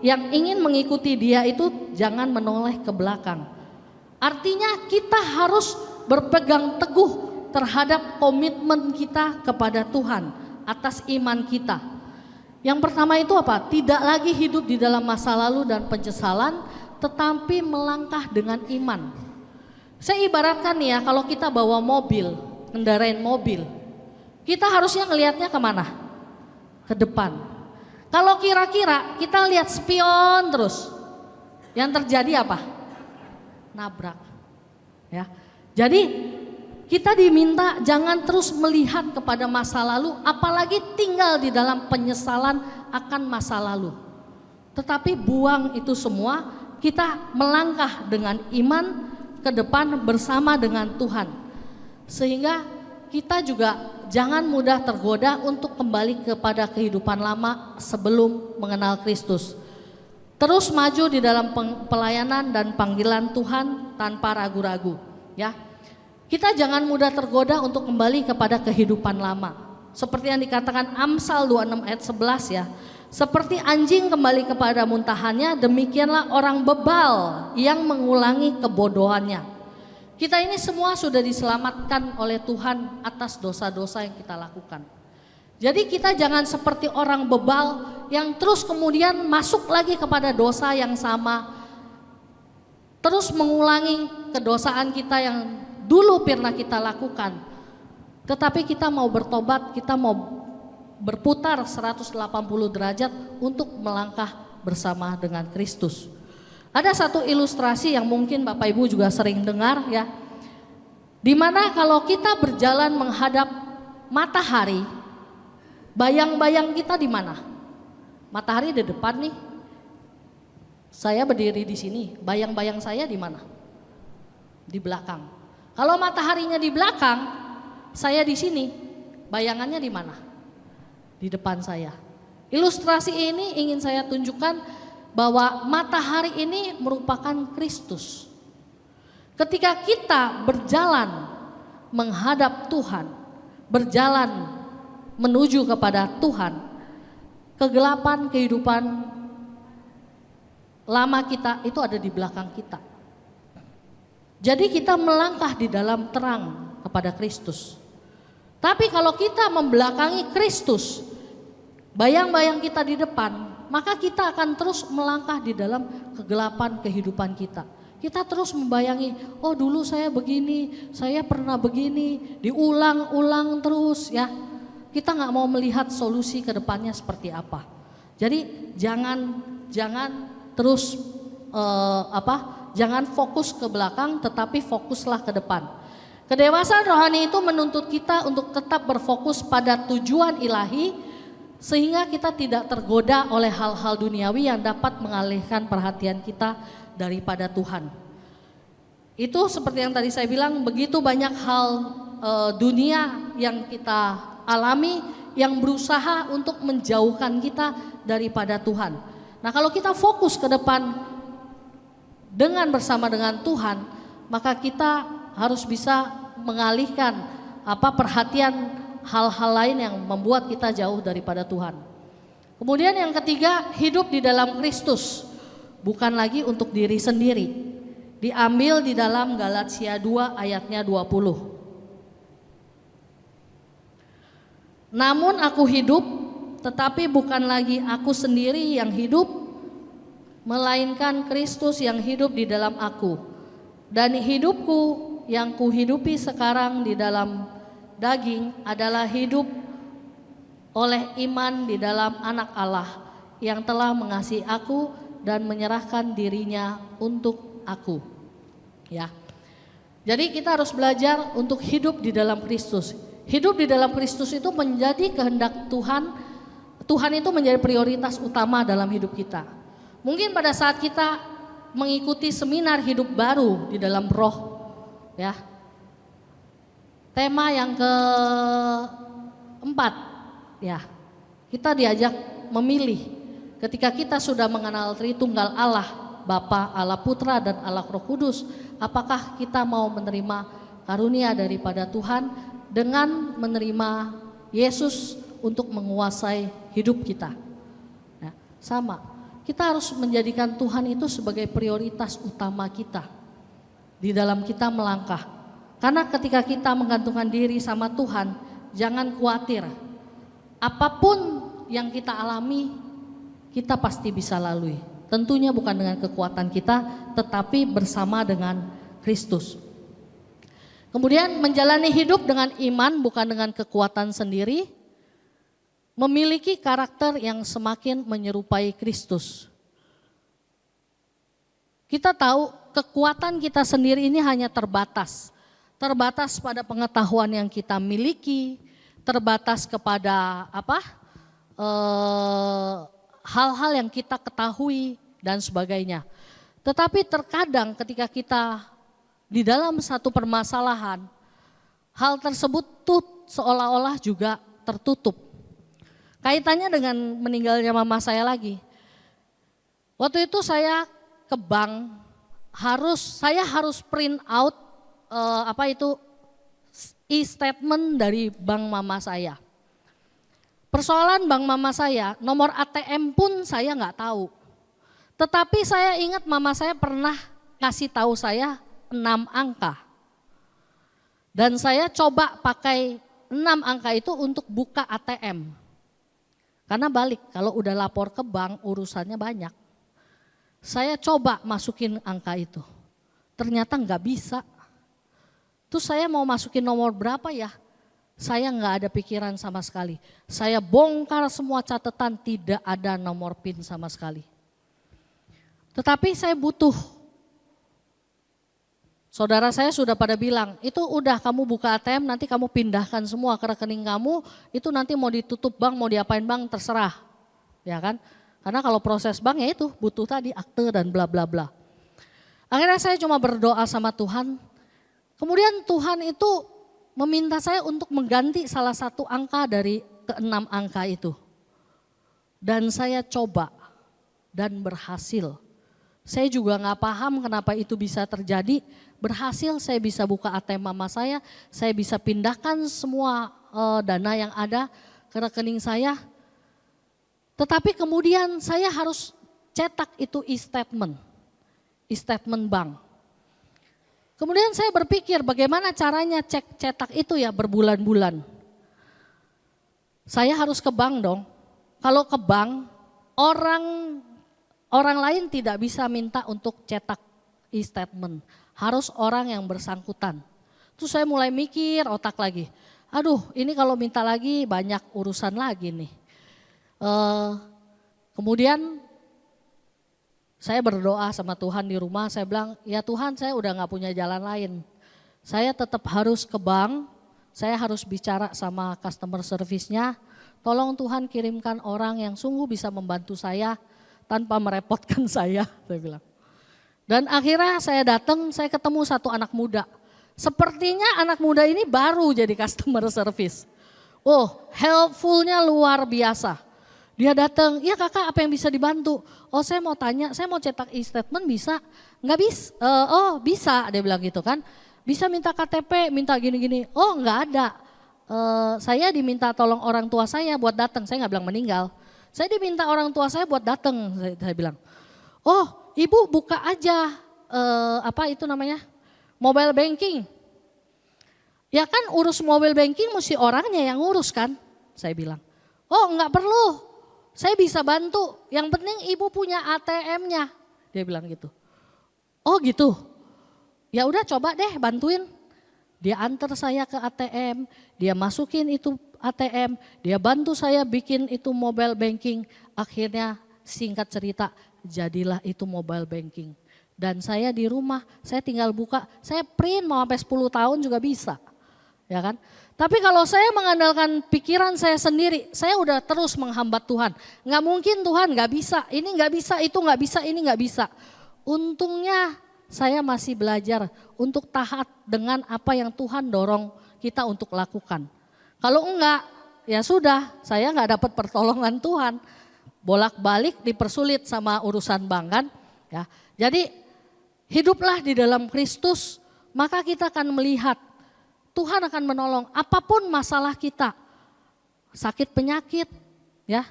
yang ingin mengikuti Dia itu jangan menoleh ke belakang. Artinya kita harus berpegang teguh terhadap komitmen kita kepada Tuhan atas iman kita. Yang pertama itu apa? Tidak lagi hidup di dalam masa lalu dan penyesalan, tetapi melangkah dengan iman. Saya ibaratkan ya, kalau kita bawa mobil, ngendarain mobil, kita harusnya ngelihatnya kemana? Ke depan. Kalau kira-kira kita lihat spion terus, yang terjadi apa? Nabrak. Ya. Jadi kita diminta jangan terus melihat kepada masa lalu, apalagi tinggal di dalam penyesalan akan masa lalu. Tetapi buang itu semua, kita melangkah dengan iman ke depan bersama dengan Tuhan. Sehingga kita juga jangan mudah tergoda untuk kembali kepada kehidupan lama sebelum mengenal Kristus. Terus maju di dalam pelayanan dan panggilan Tuhan tanpa ragu-ragu, ya. Kita jangan mudah tergoda untuk kembali kepada kehidupan lama. Seperti yang dikatakan Amsal 26 ayat 11 ya. Seperti anjing kembali kepada muntahannya, demikianlah orang bebal yang mengulangi kebodohannya. Kita ini semua sudah diselamatkan oleh Tuhan atas dosa-dosa yang kita lakukan. Jadi kita jangan seperti orang bebal yang terus kemudian masuk lagi kepada dosa yang sama. Terus mengulangi kedosaan kita yang dulu pernah kita lakukan. Tetapi kita mau bertobat, kita mau berputar 180 derajat untuk melangkah bersama dengan Kristus. Ada satu ilustrasi yang mungkin Bapak Ibu juga sering dengar ya. Dimana kalau kita berjalan menghadap matahari, bayang-bayang kita di mana? Matahari di depan nih. Saya berdiri di sini, bayang-bayang saya di mana? Di belakang. Kalau mataharinya di belakang, saya di sini, bayangannya di mana? Di depan saya. Ilustrasi ini ingin saya tunjukkan bahwa matahari ini merupakan Kristus. Ketika kita berjalan menghadap Tuhan, berjalan menuju kepada Tuhan, kegelapan kehidupan lama kita itu ada di belakang kita. Jadi kita melangkah di dalam terang kepada Kristus. Tapi kalau kita membelakangi Kristus, bayang-bayang kita di depan, maka kita akan terus melangkah di dalam kegelapan kehidupan kita. Kita terus membayangi, oh dulu saya begini, saya pernah begini, diulang-ulang terus ya. Kita nggak mau melihat solusi ke depannya seperti apa. Jadi jangan terus jangan fokus ke belakang, tetapi fokuslah ke depan. Kedewasaan rohani itu menuntut kita untuk tetap berfokus pada tujuan ilahi, sehingga kita tidak tergoda oleh hal-hal duniawi yang dapat mengalihkan perhatian kita daripada Tuhan. Itu seperti yang tadi saya bilang, begitu banyak hal dunia yang kita alami yang berusaha untuk menjauhkan kita daripada Tuhan. Nah, kalau kita fokus ke depan dengan bersama dengan Tuhan, maka kita harus bisa mengalihkan perhatian hal-hal lain yang membuat kita jauh daripada Tuhan. Kemudian yang ketiga, hidup di dalam Kristus, bukan lagi untuk diri sendiri. Diambil di dalam Galatia 2 ayatnya 20. Namun aku hidup, tetapi bukan lagi aku sendiri yang hidup, melainkan Kristus yang hidup di dalam aku. Dan hidupku yang kuhidupi sekarang di dalam daging adalah hidup oleh iman di dalam Anak Allah yang telah mengasihi aku dan menyerahkan dirinya untuk aku. Ya. Jadi kita harus belajar untuk hidup di dalam Kristus. Hidup di dalam Kristus itu menjadi kehendak Tuhan. Tuhan itu menjadi prioritas utama dalam hidup kita. Mungkin pada saat kita mengikuti seminar hidup baru di dalam roh, ya. Tema yang keempat, ya. Kita diajak memilih ketika kita sudah mengenal Tritunggal Allah, Bapa, Allah Putra dan Allah Roh Kudus, apakah kita mau menerima karunia daripada Tuhan dengan menerima Yesus untuk menguasai hidup kita. Nah, sama, kita harus menjadikan Tuhan itu sebagai prioritas utama kita di dalam kita melangkah. Karena ketika kita menggantungkan diri sama Tuhan, jangan khawatir. Apapun yang kita alami, kita pasti bisa lalui. Tentunya bukan dengan kekuatan kita, tetapi bersama dengan Kristus. Kemudian menjalani hidup dengan iman bukan dengan kekuatan sendiri, memiliki karakter yang semakin menyerupai Kristus. Kita tahu kekuatan kita sendiri ini hanya terbatas. Terbatas pada pengetahuan yang kita miliki, terbatas kepada hal-hal yang kita ketahui dan sebagainya. Tetapi terkadang ketika kita di dalam satu permasalahan, hal tersebut seolah-olah juga tertutup. Kaitannya dengan meninggalnya mama saya lagi. Waktu itu saya ke bank, saya harus print out e-statement dari bank mama saya. Persoalan bank mama saya, nomor ATM pun saya nggak tahu. Tetapi saya ingat mama saya pernah kasih tahu saya 6 angka. Dan saya coba pakai 6 angka itu untuk buka ATM. Karena balik, kalau udah lapor ke bank urusannya banyak. Saya coba masukin angka itu. Ternyata nggak bisa. Terus saya mau masukin nomor berapa ya? Saya nggak ada pikiran sama sekali. Saya bongkar semua catatan, tidak ada nomor PIN sama sekali. Tetapi saya butuh. Saudara saya sudah pada bilang, itu udah kamu buka ATM nanti kamu pindahkan semua ke rekening kamu, itu nanti mau ditutup bank, mau diapain bank terserah. Ya kan? Karena kalau proses bank ya itu butuh tadi akte dan bla bla bla. Akhirnya saya cuma berdoa sama Tuhan. Kemudian Tuhan itu meminta saya untuk mengganti salah satu angka dari ke-6 angka itu. Dan saya coba dan berhasil. Saya juga nggak paham kenapa itu bisa terjadi. Berhasil saya bisa buka ATM mama saya bisa pindahkan semua dana yang ada ke rekening saya. Tetapi kemudian saya harus cetak itu e-statement bank. Kemudian saya berpikir bagaimana caranya cetak itu ya berbulan-bulan. Saya harus ke bank dong. Kalau ke bank orang lain tidak bisa minta untuk cetak e-statement. Harus orang yang bersangkutan. Terus saya mulai mikir otak lagi. Aduh ini kalau minta lagi banyak urusan lagi nih. Kemudian saya berdoa sama Tuhan di rumah, saya bilang, ya Tuhan saya udah gak punya jalan lain. Saya tetap harus ke bank, saya harus bicara sama customer service-nya. Tolong Tuhan kirimkan orang yang sungguh bisa membantu saya tanpa merepotkan saya bilang. Dan akhirnya saya datang, saya ketemu satu anak muda. Sepertinya anak muda ini baru jadi customer service. Oh, helpfulnya luar biasa. Dia datang, iya kakak apa yang bisa dibantu? Oh saya mau tanya, saya mau cetak e-statement bisa? Nggak bisa, oh bisa dia bilang gitu kan. Bisa minta KTP, minta gini-gini. Oh nggak ada, saya diminta tolong orang tua saya buat datang, saya nggak bilang meninggal. Saya diminta orang tua saya buat datang, saya bilang. Oh ibu buka aja, apa itu namanya, mobile banking. Ya kan urus mobile banking mesti orangnya yang urus kan, saya bilang. Oh nggak perlu. Saya bisa bantu, yang penting ibu punya ATM-nya, dia bilang gitu. Oh gitu, ya udah coba deh bantuin. Dia antar saya ke ATM, dia masukin itu ATM, dia bantu saya bikin itu mobile banking. Akhirnya singkat cerita jadilah itu mobile banking. Dan saya di rumah, saya tinggal buka, saya print mau sampai 10 tahun juga bisa. Ya kan? Tapi kalau saya mengandalkan pikiran saya sendiri, saya udah terus menghambat Tuhan. Nggak mungkin Tuhan, nggak bisa, ini nggak bisa, itu nggak bisa, ini nggak bisa. Untungnya saya masih belajar untuk taat dengan apa yang Tuhan dorong kita untuk lakukan. Kalau enggak, ya sudah, saya nggak dapat pertolongan Tuhan. Bolak-balik dipersulit sama urusan bank kan. Ya. Jadi hiduplah di dalam Kristus, maka kita akan melihat Tuhan akan menolong apapun masalah kita, sakit penyakit, ya,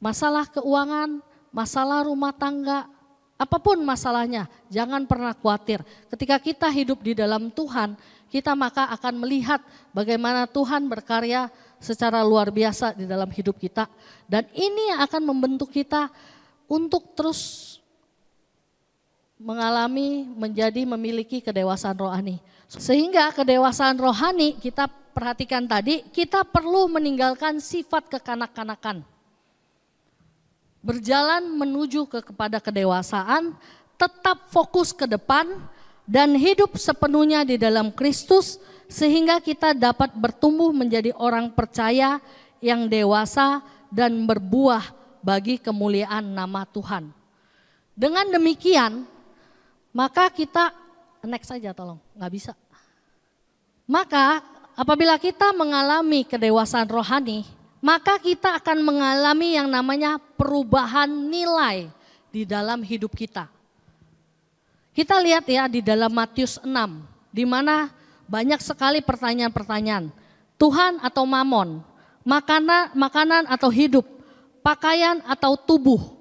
masalah keuangan, masalah rumah tangga, apapun masalahnya, jangan pernah khawatir. Ketika kita hidup di dalam Tuhan, kita maka akan melihat bagaimana Tuhan berkarya secara luar biasa di dalam hidup kita. Dan ini yang akan membentuk kita untuk terus memiliki kedewasaan rohani. Sehingga kedewasaan rohani kita perhatikan tadi, kita perlu meninggalkan sifat kekanak-kanakan. Berjalan menuju kepada kedewasaan, tetap fokus ke depan dan hidup sepenuhnya di dalam Kristus sehingga kita dapat bertumbuh menjadi orang percaya yang dewasa dan berbuah bagi kemuliaan nama Tuhan. Dengan demikian, maka kita, next saja tolong, nggak bisa. Maka apabila kita mengalami kedewasaan rohani, maka kita akan mengalami yang namanya perubahan nilai di dalam hidup kita. Kita lihat ya di dalam Matius 6, di mana banyak sekali pertanyaan-pertanyaan. Tuhan atau mamon, makanan atau hidup, pakaian atau tubuh.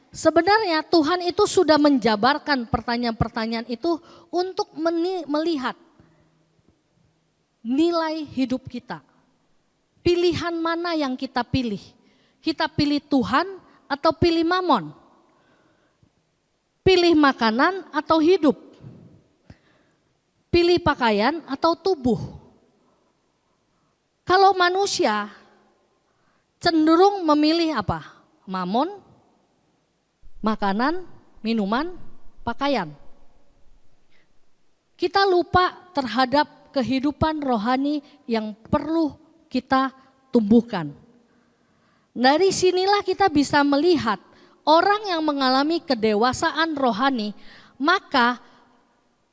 Sebenarnya Tuhan itu sudah menjabarkan pertanyaan-pertanyaan itu untuk melihat nilai hidup kita. Pilihan mana yang kita pilih? Kita pilih Tuhan atau pilih mamon? Pilih makanan atau hidup? Pilih pakaian atau tubuh? Kalau manusia cenderung memilih apa? Mamon, makanan, minuman, pakaian. Kita lupa terhadap kehidupan rohani yang perlu kita tumbuhkan. Dari sinilah kita bisa melihat orang yang mengalami kedewasaan rohani, maka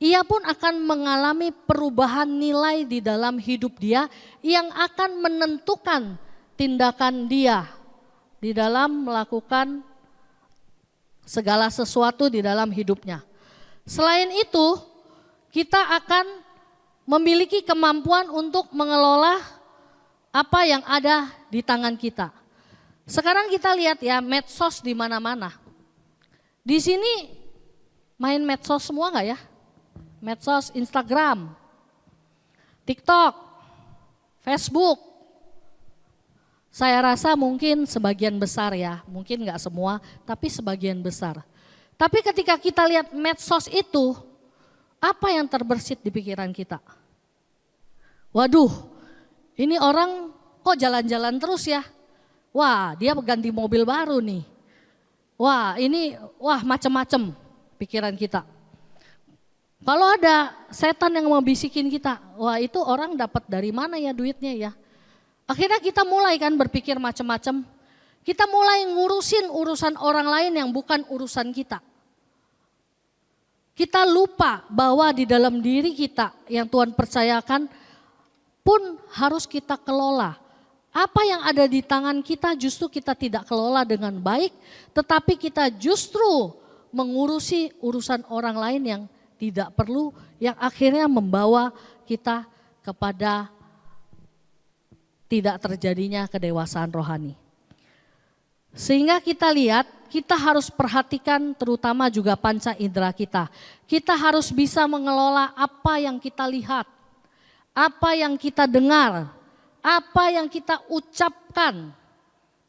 ia pun akan mengalami perubahan nilai di dalam hidup dia yang akan menentukan tindakan dia di dalam melakukan segala sesuatu di dalam hidupnya. Selain itu, kita akan memiliki kemampuan untuk mengelola apa yang ada di tangan kita. Sekarang kita lihat ya medsos di mana-mana. Di sini main medsos semua nggak ya? Medsos Instagram, TikTok, Facebook. Saya rasa mungkin sebagian besar ya, mungkin nggak semua, tapi sebagian besar. Tapi ketika kita lihat medsos itu, apa yang terbersit di pikiran kita? Waduh, ini orang kok jalan-jalan terus ya? Wah, dia ganti mobil baru nih. Wah macem-macem pikiran kita. Kalau ada setan yang mau bisikin kita, wah itu orang dapat dari mana ya duitnya ya? Akhirnya kita mulai kan berpikir macam-macam. Kita mulai ngurusin urusan orang lain yang bukan urusan kita. kita lupa bahwa di dalam diri kita yang Tuhan percayakan pun harus kita kelola. Apa yang ada di tangan kita justru kita tidak kelola dengan baik, tetapi kita justru mengurusi urusan orang lain yang tidak perlu, yang akhirnya membawa kita kepada tidak terjadinya kedewasaan rohani. Sehingga kita lihat, kita harus perhatikan terutama juga panca indera kita. Kita harus bisa mengelola apa yang kita lihat, apa yang kita dengar, apa yang kita ucapkan.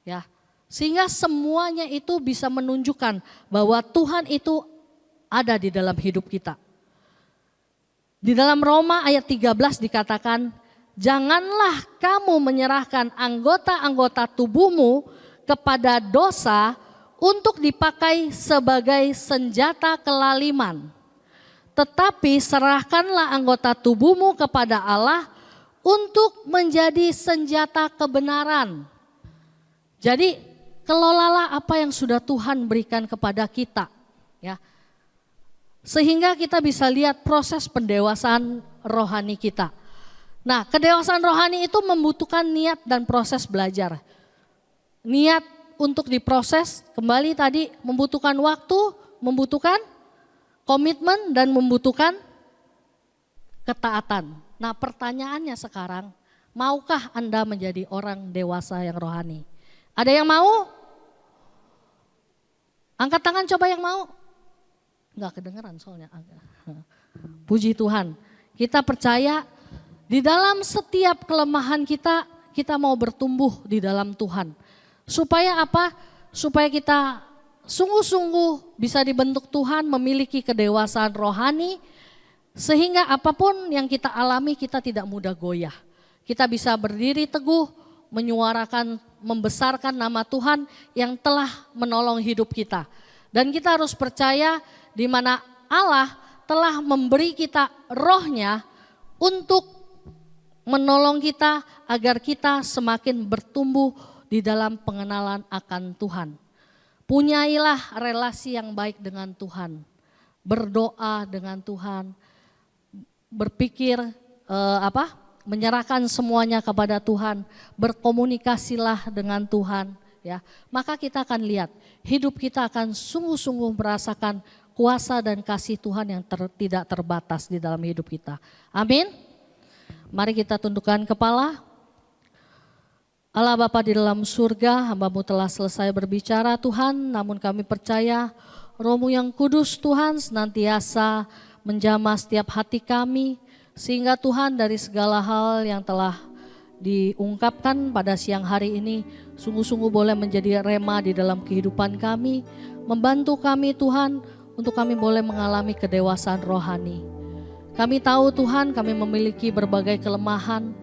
Ya, sehingga semuanya itu bisa menunjukkan bahwa Tuhan itu ada di dalam hidup kita. Di dalam Roma ayat 13 dikatakan, janganlah kamu menyerahkan anggota-anggota tubuhmu kepada dosa untuk dipakai sebagai senjata kelaliman. Tetapi serahkanlah anggota tubuhmu kepada Allah untuk menjadi senjata kebenaran. Jadi kelolalah apa yang sudah Tuhan berikan kepada kita. Ya. Sehingga kita bisa lihat proses pendewasaan rohani kita. Nah, kedewasaan rohani itu membutuhkan niat dan proses belajar. Niat untuk diproses, kembali tadi membutuhkan waktu, membutuhkan komitmen dan membutuhkan ketaatan. Nah, pertanyaannya sekarang, maukah Anda menjadi orang dewasa yang rohani? Ada yang mau? Angkat tangan coba yang mau. Enggak kedengeran soalnya. Puji Tuhan. Kita percaya di dalam setiap kelemahan kita, kita mau bertumbuh di dalam Tuhan. Supaya apa? Supaya kita sungguh-sungguh bisa dibentuk Tuhan, memiliki kedewasaan rohani, sehingga apapun yang kita alami kita tidak mudah goyah. Kita bisa berdiri teguh, menyuarakan, membesarkan nama Tuhan yang telah menolong hidup kita. Dan kita harus percaya di mana Allah telah memberi kita rohnya untuk menolong kita agar kita semakin bertumbuh di dalam pengenalan akan Tuhan. Punyailah relasi yang baik dengan Tuhan, berdoa dengan Tuhan, berpikir menyerahkan semuanya kepada Tuhan, berkomunikasilah dengan Tuhan. Ya, maka kita akan lihat hidup kita akan sungguh-sungguh merasakan kuasa dan kasih Tuhan yang tidak terbatas di dalam hidup kita. Amin. Mari kita tundukkan kepala. Allah Bapa di dalam surga, hamba-Mu telah selesai berbicara Tuhan, namun kami percaya Roh-Mu yang kudus Tuhan senantiasa menjamah setiap hati kami, sehingga Tuhan dari segala hal yang telah diungkapkan pada siang hari ini sungguh-sungguh boleh menjadi rema di dalam kehidupan kami, membantu kami Tuhan untuk kami boleh mengalami kedewasaan rohani. Kami tahu Tuhan kami memiliki berbagai kelemahan,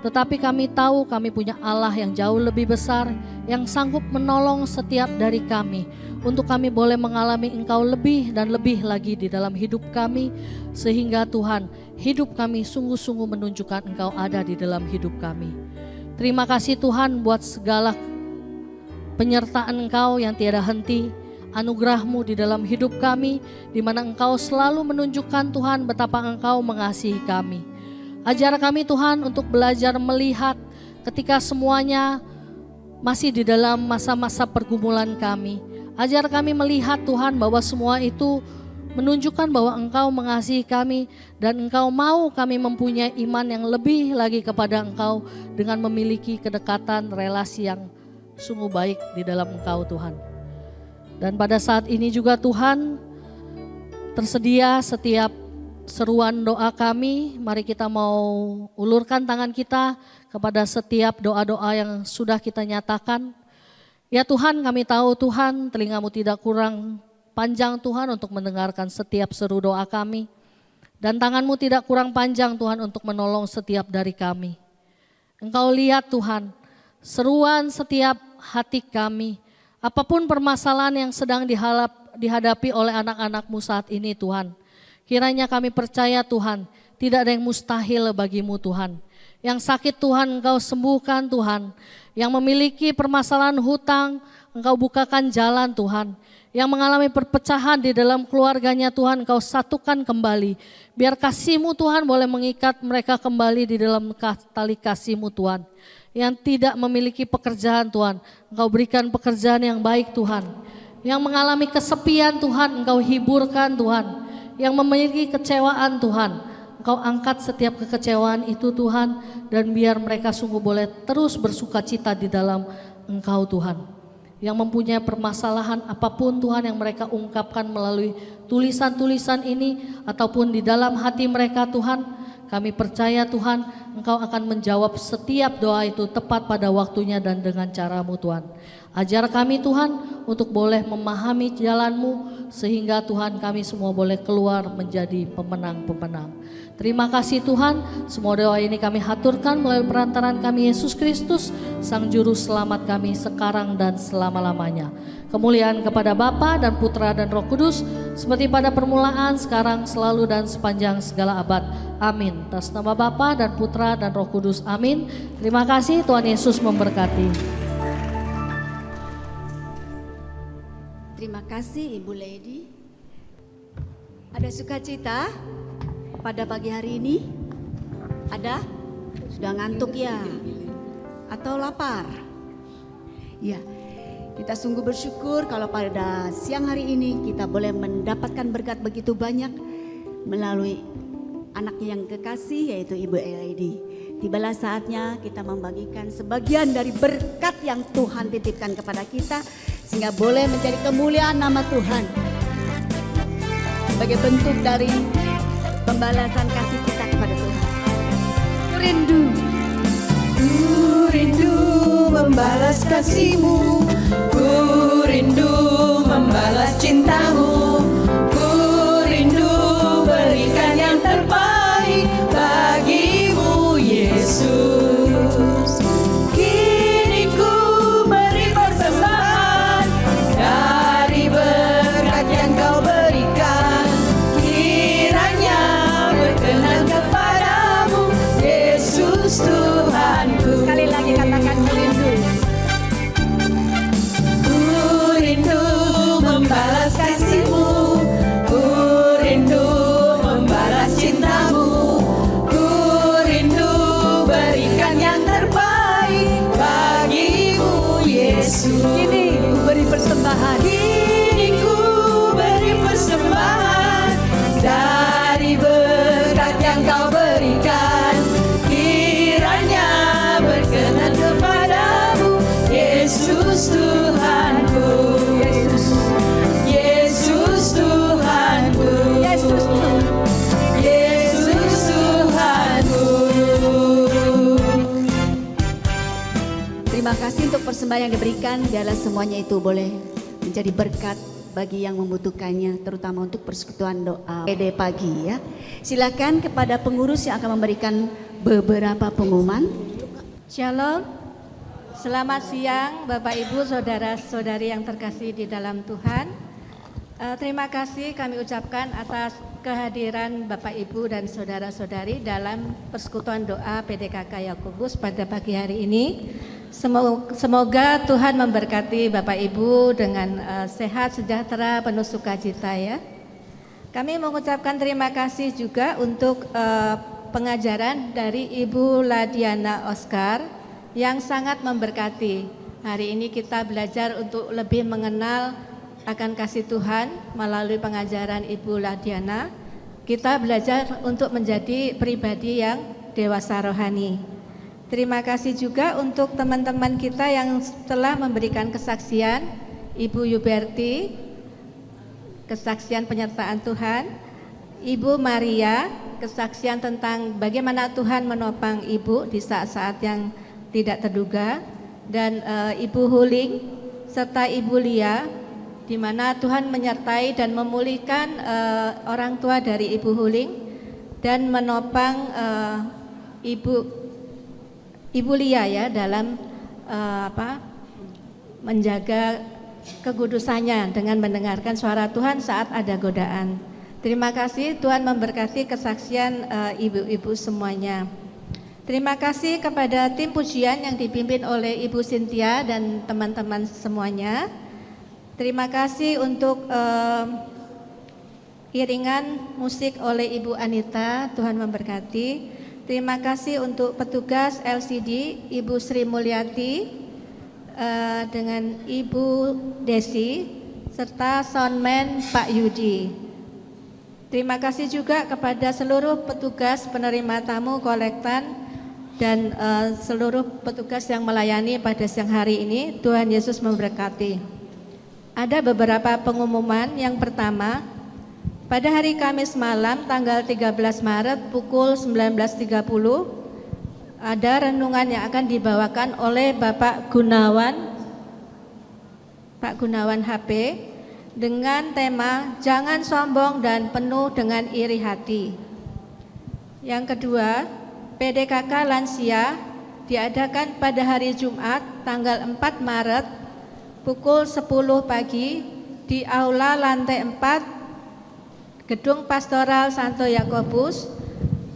tetapi kami tahu kami punya Allah yang jauh lebih besar, yang sanggup menolong setiap dari kami, untuk kami boleh mengalami Engkau lebih dan lebih lagi di dalam hidup kami, sehingga Tuhan hidup kami sungguh-sungguh menunjukkan Engkau ada di dalam hidup kami. Terima kasih Tuhan buat segala penyertaan Engkau yang tiada henti, anugerah-Mu di dalam hidup kami, di mana Engkau selalu menunjukkan Tuhan betapa Engkau mengasihi kami. Ajar kami Tuhan untuk belajar melihat ketika semuanya masih di dalam masa-masa pergumulan kami. Ajar kami melihat Tuhan bahwa semua itu menunjukkan bahwa Engkau mengasihi kami dan Engkau mau kami mempunyai iman yang lebih lagi kepada Engkau dengan memiliki kedekatan relasi yang sungguh baik di dalam Engkau Tuhan. Dan pada saat ini juga Tuhan tersedia setiap seruan doa kami, mari kita mau ulurkan tangan kita kepada setiap doa-doa yang sudah kita nyatakan. Ya Tuhan, kami tahu Tuhan telinga-Mu tidak kurang panjang Tuhan untuk mendengarkan setiap seru doa kami. Dan tangan-Mu tidak kurang panjang Tuhan untuk menolong setiap dari kami. Engkau lihat Tuhan, seruan setiap hati kami, apapun permasalahan yang sedang dihadapi oleh anak-anak-Mu saat ini Tuhan. Kiranya kami percaya Tuhan, tidak ada yang mustahil bagi-Mu Tuhan. Yang sakit Tuhan Engkau sembuhkan Tuhan. Yang memiliki permasalahan hutang Engkau bukakan jalan Tuhan. Yang mengalami perpecahan di dalam keluarganya Tuhan Engkau satukan kembali. Biar kasih-Mu Tuhan boleh mengikat mereka kembali di dalam tali kasih-Mu Tuhan. Yang tidak memiliki pekerjaan Tuhan, Engkau berikan pekerjaan yang baik Tuhan. Yang mengalami kesepian Tuhan, Engkau hiburkan Tuhan. Yang memiliki kecewaan Tuhan, Engkau angkat setiap kekecewaan itu Tuhan. Dan biar mereka sungguh boleh terus bersuka cita di dalam Engkau Tuhan. Yang mempunyai permasalahan apapun Tuhan yang mereka ungkapkan melalui tulisan-tulisan ini ataupun di dalam hati mereka Tuhan, kami percaya Tuhan Engkau akan menjawab setiap doa itu tepat pada waktunya dan dengan cara-Mu Tuhan. Ajar kami Tuhan untuk boleh memahami jalan-Mu sehingga Tuhan kami semua boleh keluar menjadi pemenang-pemenang. Terima kasih Tuhan, semua doa ini kami haturkan melalui perantaran kami Yesus Kristus, Sang Juru Selamat kami sekarang dan selama-lamanya. Kemuliaan kepada Bapa dan Putra dan Roh Kudus, seperti pada permulaan, sekarang, selalu dan sepanjang segala abad. Amin. Atas nama Bapa dan Putra dan Roh Kudus. Amin. Terima kasih, Tuhan Yesus memberkati. Terima kasih Ibu Lady. Ada sukacita pada pagi hari ini? Ada? Sudah ngantuk ya? Atau lapar? Ya, kita sungguh bersyukur kalau pada siang hari ini kita boleh mendapatkan berkat begitu banyak melalui anaknya yang kekasih yaitu Ibu Lady. Tibalah saatnya kita membagikan sebagian dari berkat yang Tuhan titipkan kepada kita sehingga boleh menjadi kemuliaan nama Tuhan sebagai bentuk dari pembalasan kasih kita kepada Tuhan. Ku rindu membalas kasih-Mu, ku rindu membalas cinta-Mu, ku rindu berikan yang terbaik bagi-Mu Yesus. Kini ku beri persembahan dari berkat yang Kau berikan, kiranya berkenan kepadamu Yesus Tuhanku. Sekali lagi katakan ku rindu. Ku rindu membalas kasih-Mu, ku rindu membalas cinta-Mu, ku rindu berikan yang terbaik bagi-Mu Yesus. Kini ku beri persembahan, kini ku beri persembahan dari berkat yang Kau berikan, kiranya berkenan kepadamu Yesus Tuhanku. Yesus, Yesus Tuhanku, Yesus, Yesus Tuhanku. Terima kasih untuk persembahan yang diberikan. Biarlah semuanya itu boleh menjadi berkat bagi yang membutuhkannya, terutama untuk persekutuan doa PD pagi ya. Silakan kepada pengurus yang akan memberikan beberapa pengumuman. Shalom, selamat siang Bapak Ibu Saudara-saudari yang terkasih di dalam Tuhan. Terima kasih kami ucapkan atas kehadiran Bapak Ibu dan Saudara-saudari dalam persekutuan doa PDKK Yakobus pada pagi hari ini. Semoga Tuhan memberkati Bapak Ibu dengan sehat, sejahtera, penuh sukacita ya. Kami mengucapkan terima kasih juga untuk pengajaran dari Ibu Ladiana Oscar yang sangat memberkati. Hari ini kita belajar untuk lebih mengenal akan kasih Tuhan melalui pengajaran Ibu Ladiana. Kita belajar untuk menjadi pribadi yang dewasa rohani. Terima kasih juga untuk teman-teman kita yang telah memberikan kesaksian, Ibu Yuberti, kesaksian penyertaan Tuhan, Ibu Maria, kesaksian tentang bagaimana Tuhan menopang Ibu di saat-saat yang tidak terduga, dan Ibu Huling serta Ibu Lia, di mana Tuhan menyertai dan memulihkan orang tua dari Ibu Huling dan menopang Ibu Lia ya dalam menjaga kekudusannya dengan mendengarkan suara Tuhan saat ada godaan. Terima kasih, Tuhan memberkati kesaksian ibu-ibu semuanya. Terima kasih kepada tim pujian yang dipimpin oleh Ibu Cynthia dan teman-teman semuanya. Terima kasih untuk iringan musik oleh Ibu Anita, Tuhan memberkati. Terima kasih untuk petugas LCD Ibu Sri Mulyati dengan Ibu Desi serta soundman Pak Yudi. Terima kasih juga kepada seluruh petugas penerima tamu kolektan dan seluruh petugas yang melayani pada siang hari ini. Tuhan Yesus memberkati. Ada beberapa pengumuman. Yang pertama, pada hari Kamis malam tanggal 13 Maret pukul 19.30 ada renungan yang akan dibawakan oleh Pak Gunawan HP dengan tema Jangan Sombong dan Penuh dengan Iri Hati. Yang kedua, PDKK Lansia diadakan pada hari Jumat tanggal 4 Maret pukul 10 pagi di Aula lantai 4 Gedung Pastoral Santo Yakobus.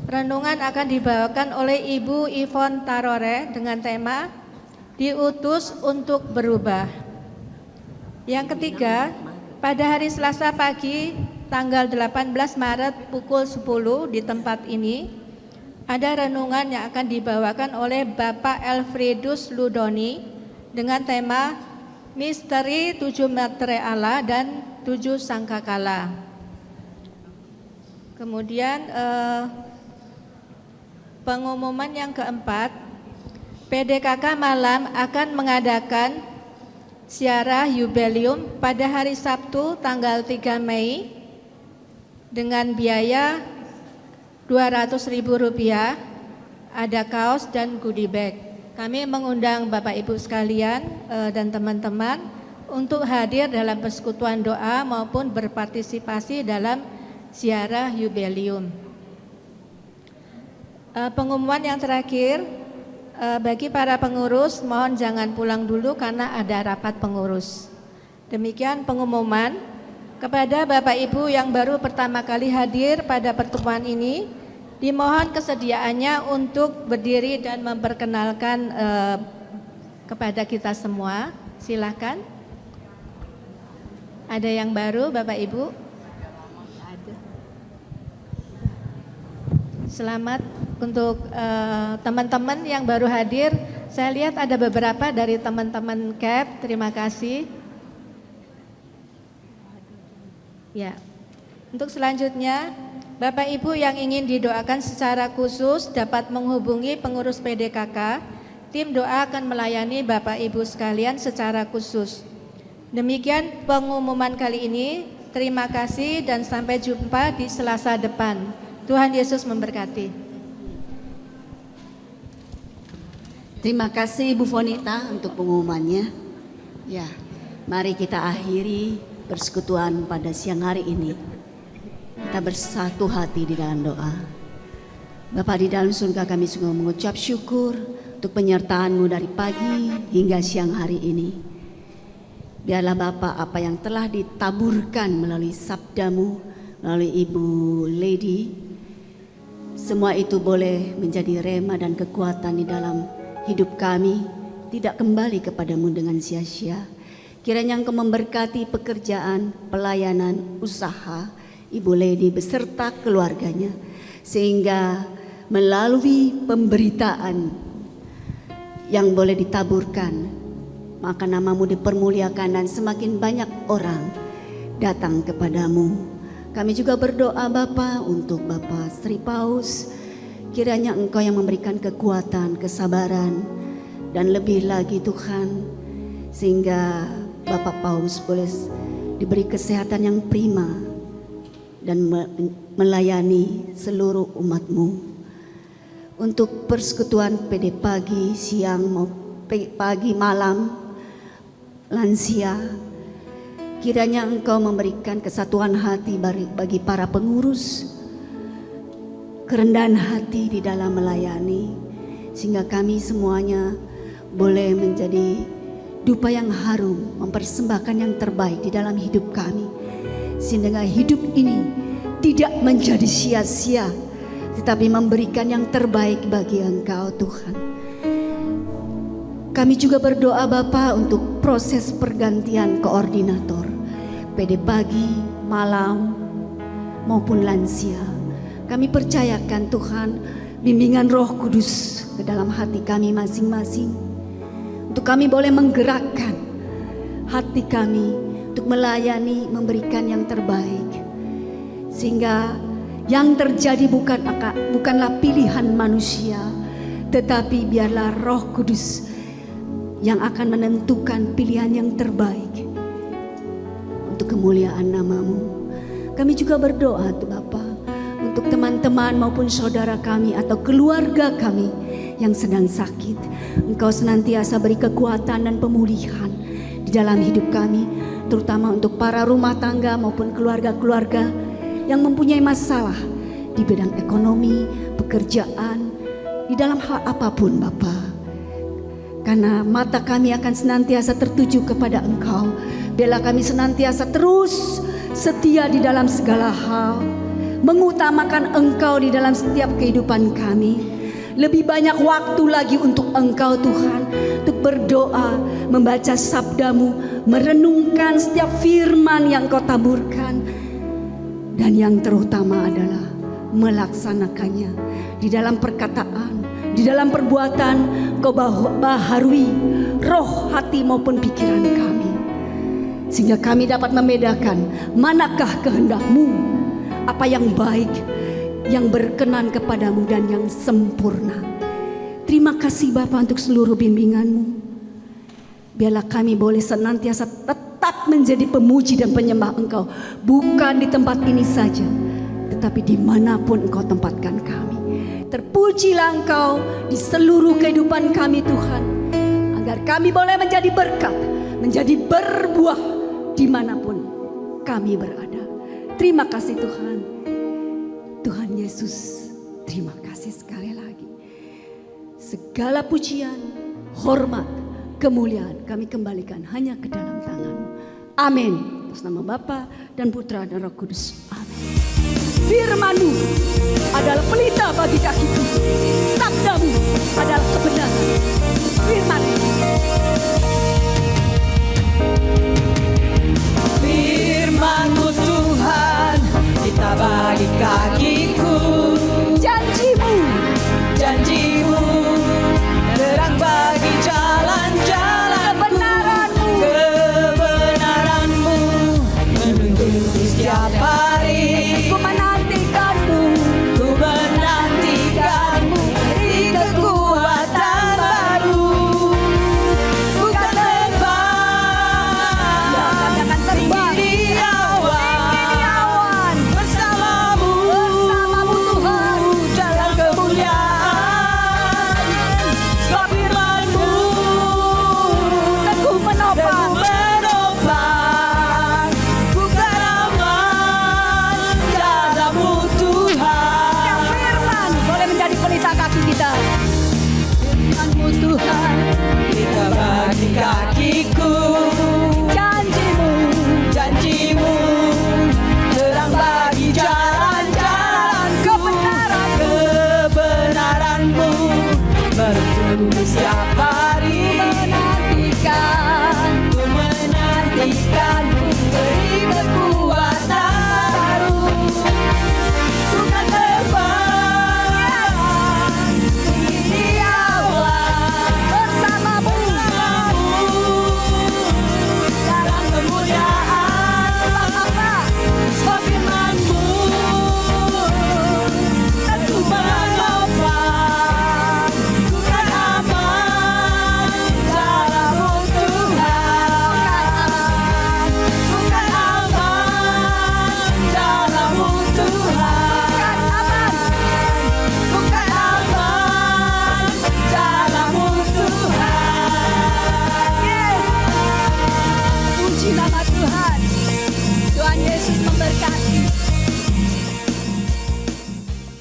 Renungan akan dibawakan oleh Ibu Ivon Tarore dengan tema Diutus untuk Berubah. Yang ketiga, pada hari Selasa pagi tanggal 18 Maret pukul 10 di tempat ini ada renungan yang akan dibawakan oleh Bapak Elfridus Ludoni dengan tema Misteri 7 Matre Allah dan 7 Sangkakala. Kemudian pengumuman yang keempat, PDKK Malam akan mengadakan ziarah jubileum pada hari Sabtu tanggal 3 Mei dengan biaya Rp200.000, ada kaos dan goodie bag. Kami mengundang Bapak Ibu sekalian dan teman-teman untuk hadir dalam persekutuan doa maupun berpartisipasi dalam ziarah jubileum. Pengumuman yang terakhir, bagi para pengurus mohon jangan pulang dulu karena ada rapat pengurus. Demikian pengumuman. Kepada Bapak Ibu yang baru pertama kali hadir pada pertemuan ini, dimohon kesediaannya untuk berdiri dan memperkenalkan kepada kita semua. Silakan. Ada yang baru Bapak Ibu? Selamat untuk teman-teman yang baru hadir. Saya lihat ada beberapa dari teman-teman CAP. Terima kasih. Ya. Untuk selanjutnya, Bapak Ibu yang ingin didoakan secara khusus dapat menghubungi pengurus PDKK. Tim doa akan melayani Bapak Ibu sekalian secara khusus. Demikian pengumuman kali ini. Terima kasih dan sampai jumpa di Selasa depan. Tuhan Yesus memberkati. Terima kasih Bu Fonita untuk pengumumannya. Ya, mari kita akhiri persekutuan pada siang hari ini. Kita bersatu hati di dalam doa. Bapa di dalam surga, kami sungguh mengucap syukur untuk penyertaan-Mu dari pagi hingga siang hari ini. Biarlah Bapa apa yang telah ditaburkan melalui sabda-Mu, melalui Ibu Lady, semua itu boleh menjadi rema dan kekuatan di dalam hidup kami, tidak kembali kepadamu dengan sia-sia. Kiranya Engkau memberkati pekerjaan, pelayanan, usaha Ibu Lady beserta keluarganya, sehingga melalui pemberitaan yang boleh ditaburkan, maka nama-Mu dipermuliakan dan semakin banyak orang datang kepadamu. Kami juga berdoa Bapa untuk Bapak Sri Paus, kiranya Engkau yang memberikan kekuatan, kesabaran, dan lebih lagi Tuhan, sehingga Bapak Paus boleh diberi kesehatan yang prima dan melayani seluruh umat-Mu. Untuk persekutuan PD pagi, siang, pagi, malam, lansia, kiranya Engkau memberikan kesatuan hati bagi para pengurus, kerendahan hati di dalam melayani, sehingga kami semuanya boleh menjadi dupa yang harum, mempersembahkan yang terbaik di dalam hidup kami, sehingga hidup ini tidak menjadi sia-sia, tetapi memberikan yang terbaik bagi Engkau Tuhan. Kami juga berdoa Bapa untuk proses pergantian koordinator, PD pagi, malam, maupun lansia. Kami percayakan Tuhan bimbingan Roh Kudus ke dalam hati kami masing-masing, untuk kami boleh menggerakkan hati kami untuk melayani, memberikan yang terbaik, sehingga yang terjadi bukanlah pilihan manusia, tetapi biarlah Roh Kudus yang akan menentukan pilihan yang terbaik untuk kemuliaan nama-Mu. Kami juga berdoa Bapa, untuk teman-teman maupun saudara kami atau keluarga kami yang sedang sakit. Engkau senantiasa beri kekuatan dan pemulihan di dalam hidup kami, terutama untuk para rumah tangga maupun keluarga-keluarga yang mempunyai masalah di bidang ekonomi, pekerjaan, di dalam hal apapun Bapa. Karena mata kami akan senantiasa tertuju kepada Engkau. Biarlah kami senantiasa terus setia di dalam segala hal, mengutamakan Engkau di dalam setiap kehidupan kami. Lebih banyak waktu lagi untuk Engkau Tuhan, untuk berdoa, membaca sabda-Mu, merenungkan setiap firman yang Kau taburkan, dan yang terutama adalah melaksanakannya di dalam perkataan, di dalam perbuatan. Kau baharui roh, hati maupun pikiran kami, sehingga kami dapat membedakan manakah kehendak-Mu, apa yang baik, yang berkenan kepadamu dan yang sempurna. Terima kasih Bapa untuk seluruh bimbingan-Mu. Biarlah kami boleh senantiasa tetap menjadi pemuji dan penyembah Engkau, bukan di tempat ini saja, tetapi dimanapun Engkau tempatkan kami. Terpujilah Engkau di seluruh kehidupan kami Tuhan, agar kami boleh menjadi berkat, menjadi berbuah dimanapun kami berada. Terima kasih Tuhan. Tuhan Yesus, terima kasih sekali lagi. Segala pujian, hormat, kemuliaan kami kembalikan hanya ke dalam tangan-Mu. Amin. Atas nama Bapa dan Putra dan Roh Kudus. Amin. Firman-Mu adalah pelita bagi kakiku, sabda-Mu adalah kebenaran. Firman-Mu Tuhan, pelita bagi kakiku. Janji-Mu, terang bagi jalan-jalanku. Kebenaran-Mu menuntun setiap hari. Ku menantikan-Mu, beri kekuatan baru. Bukan terbang tinggi di awan, bersama-Mu Tuhan dalam kemuliaan. Sebab firman-Mu teguh menopang, bukan aman dalam-Mu Tuhan. Yang firman boleh menjadi pelita kaki kita. Firman-Mu Tuhan, pelita bagi kakiku. Janji-Mu, terang bagi jalan-jalanku. Kebenaran-Mu menuntun setiap hari.